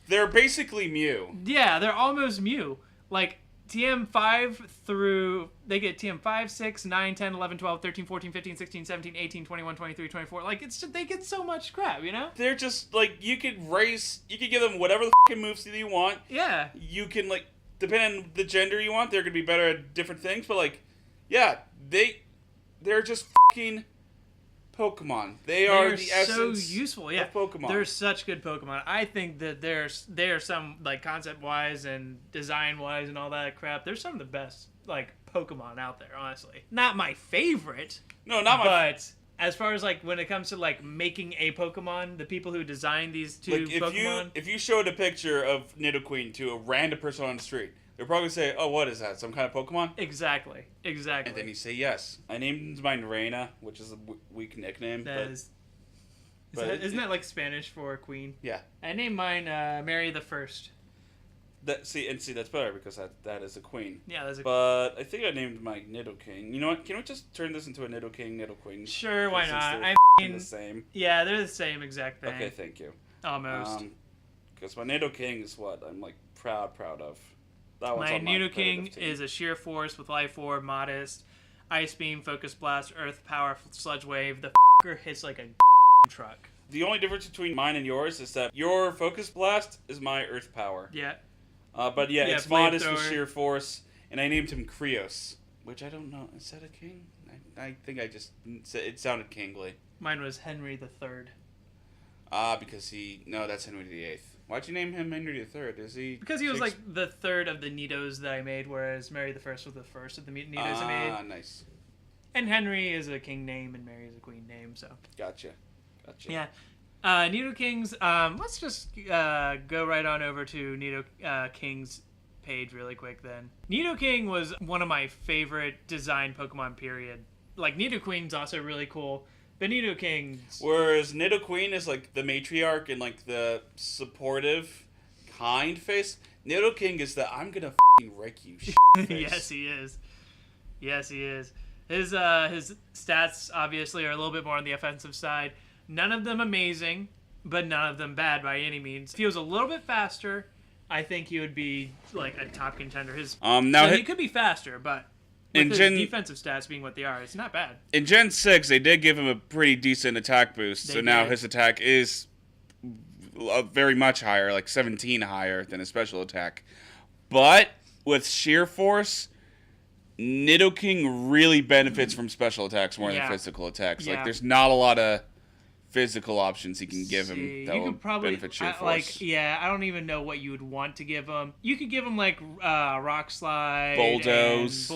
They're basically Mew. Yeah, they're almost Mew. Like, TM5 through... They get TM5, 6, 9, 10, 11, 12, 13, 14, 15, 16, 17, 18, 21, 23, 24. Like, it's just, they get so much crap, you know? They're just, like, you could give them whatever the f***ing moves that you want. Yeah. You can, like, depending on the gender you want, they're going to be better at different things. But, like, yeah, they're just f***ing Pokemon. They are the essence so useful. Yeah, of Pokemon. They're such good Pokemon. I think that they're some, like, concept-wise and design-wise and all that crap. They're some of the best, like, Pokemon out there, honestly. Not my favorite. No, not my But as far as, like, when it comes to, like, making a Pokemon, the people who designed these two Pokemon... If you showed a picture of Nidoqueen to a random person on the street, they'll probably say, oh, what is that? Some kind of Pokemon? Exactly. And then you say yes. I named mine Reina, which is a weak nickname. Isn't that like Spanish for queen? Yeah. I named mine Mary the First. See, that's better because that is a queen. Yeah, that's a But I think I named my Nidoking. You know what? Can we just turn this into a Nidoking, Nidoqueen? Sure, why not? I mean, the same. Yeah, they're the same exact thing. Okay, thank you. Almost. Because my Nidoking is what I'm like proud of. My Nidoking is a sheer force with life orb, modest, ice beam, focus blast, earth power, sludge wave. The f***er hits like a truck. The only difference between mine and yours is that your focus blast is my earth power. Yeah. But yeah, it's modest with sheer force, and I named him Krios, which I don't know. Is that a king? I think I just it sounded kingly. Mine was Henry the Third. Because that's Henry VIII. Why'd you name him Henry III? Is he... Because he was like the third of the Nidos that I made, whereas Mary the First was the first of the Nidos I made. Ah, nice. And Henry is a king name, and Mary is a queen name, so... Gotcha. Yeah. Nidoking's... let's just go right on over to Nidoking's page really quick, then. Nidoking was one of my favorite design Pokemon, period. Like, Nidoqueen's also really cool. But Nidoking... Whereas Nidoqueen is like the matriarch and like the supportive, kind face. Nidoking is the I'm gonna f***ing wreck you face. Yes, he is. Yes, he is. His stats obviously are a little bit more on the offensive side. None of them amazing, but none of them bad by any means. If he was a little bit faster, I think he would be like a top contender. He could be faster, but... With his defensive stats being what they are, it's not bad. In Gen 6, they did give him a pretty decent attack boost, now his attack is very much higher, like 17 higher than his special attack. But with sheer force, Nidoking really benefits from special attacks more than physical attacks. Yeah. Like, there's not a lot of physical options he can give him that will benefit sheer force. I don't even know what you would want to give him. You could give him like Rock Slide, Bulldoze.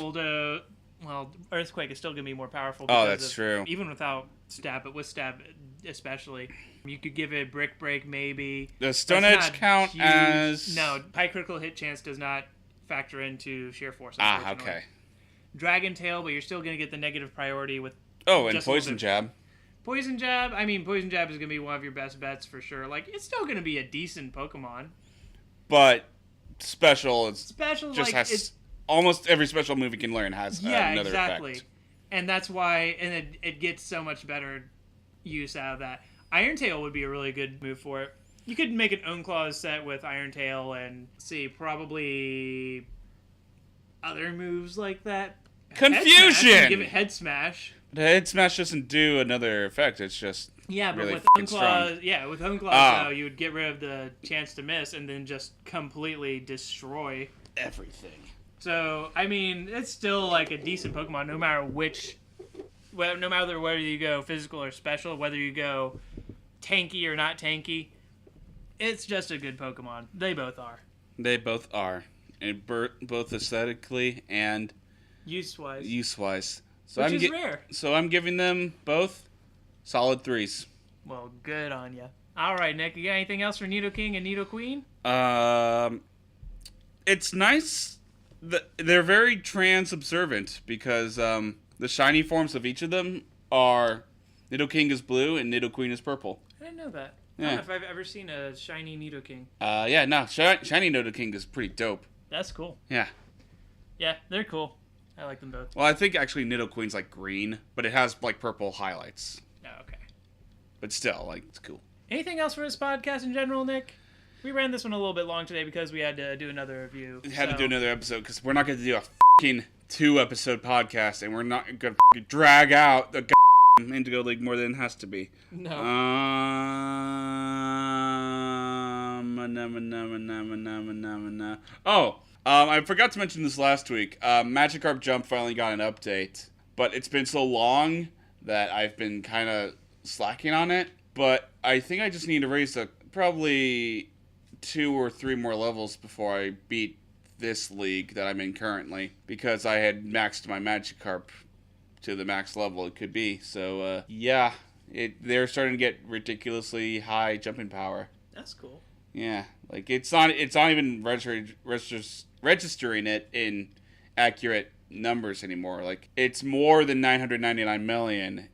Well, Earthquake is still gonna be more powerful. Oh, that's true. Even without stab, but with stab especially, you could give it Brick Break maybe. Does Stone Edge count as? No, high critical hit chance does not factor into sheer force. Okay. Dragon Tail, but you're still gonna get the negative priority with. Oh, and Poison Jab. Poison Jab, Poison Jab is going to be one of your best bets for sure. Like, it's still going to be a decent Pokemon. But special just like, has... Almost every special move you can learn has another effect. And that's why... And it gets so much better use out of that. Iron Tail would be a really good move for it. You could make an Own Claws set with Iron Tail and, probably other moves like that. Confusion! Give it Head Smash. Head Smash doesn't do another effect. It's just Yeah, but really with fucking Home Claws, strong. with Home Claws, Ah. though, you would get rid of the chance to miss and then just completely destroy. Everything. So, I mean, it's still like a decent Pokemon, no matter no matter whether you go physical or special, whether you go tanky or not tanky. It's just a good Pokemon. They both are. They both are, and both aesthetically and Use-wise. use-wise. Which is rare. So I'm giving them both solid 3s. Well, good on ya. All right, Nick, you got anything else for Nidoking and Nidoqueen? It's nice. They're very trans-observant because the shiny forms of each of them are Nidoking is blue and Nidoqueen is purple. I didn't know that. I Yeah. don't know if I've ever seen a shiny Nidoking. Yeah, no, shiny Nidoking is pretty dope. That's cool. Yeah. Yeah, they're cool. I like them both. Well, I think actually Nidoqueen's like green, but it has like purple highlights. Oh, okay. But still, like, it's cool. Anything else for this podcast in general, Nick? We ran this one a little bit long today because we had to do another review. We had to do another episode because we're not going to do a f***ing 2-episode podcast, and we're not going to drag out the Indigo League more than it has to be. No. I forgot to mention this last week. Magikarp Jump finally got an update, but it's been so long that I've been kind of slacking on it. But I think I just need to raise probably 2 or 3 more levels before I beat this league that I'm in currently, because I had maxed my Magikarp to the max level it could be. So yeah, they're starting to get ridiculously high jumping power. That's cool. Yeah, like it's not even registering it in accurate numbers anymore. Like, it's more than 999 million.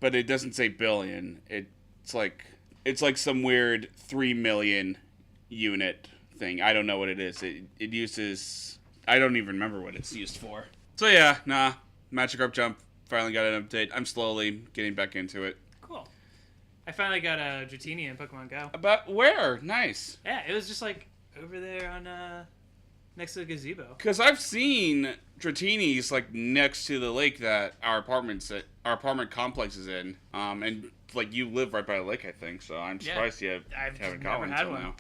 But it doesn't say billion. It's like some weird 3 million unit thing. I don't know what it is. It uses, I don't even remember what it's used for. So yeah, Magikarp Jump finally got an update. I'm slowly getting back into it. Cool. I finally got a Dratini in Pokemon Go. About where? Nice. Yeah, it was just like over there on next to the gazebo. Because I've seen Dratinis like next to the lake that our apartment complex is in. And like you live right by the lake, I think. So I'm surprised you haven't got one until now.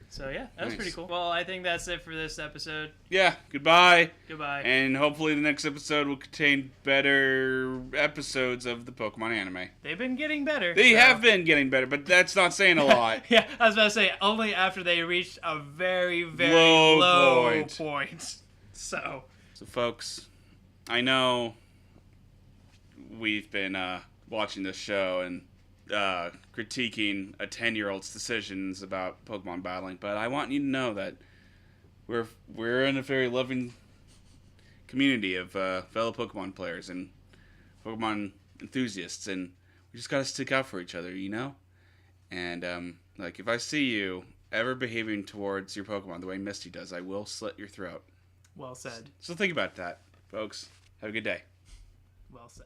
So yeah, that was pretty cool. Well, I think that's it for this episode. Yeah, goodbye. Goodbye. And hopefully the next episode will contain better episodes of the Pokemon anime. They've been getting better. They have been getting better, but that's not saying a lot. Yeah, I was about to say, only after they reached a very, very low point. So folks, I know we've been watching this show and critiquing a 10-year-old's decisions about Pokemon battling, but I want you to know that we're in a very loving community of fellow Pokemon players and Pokemon enthusiasts, and we just gotta stick out for each other, you know? And like, if I see you ever behaving towards your Pokemon the way Misty does, I will slit your throat. Well said. So think about that, folks. Have a good day. Well said.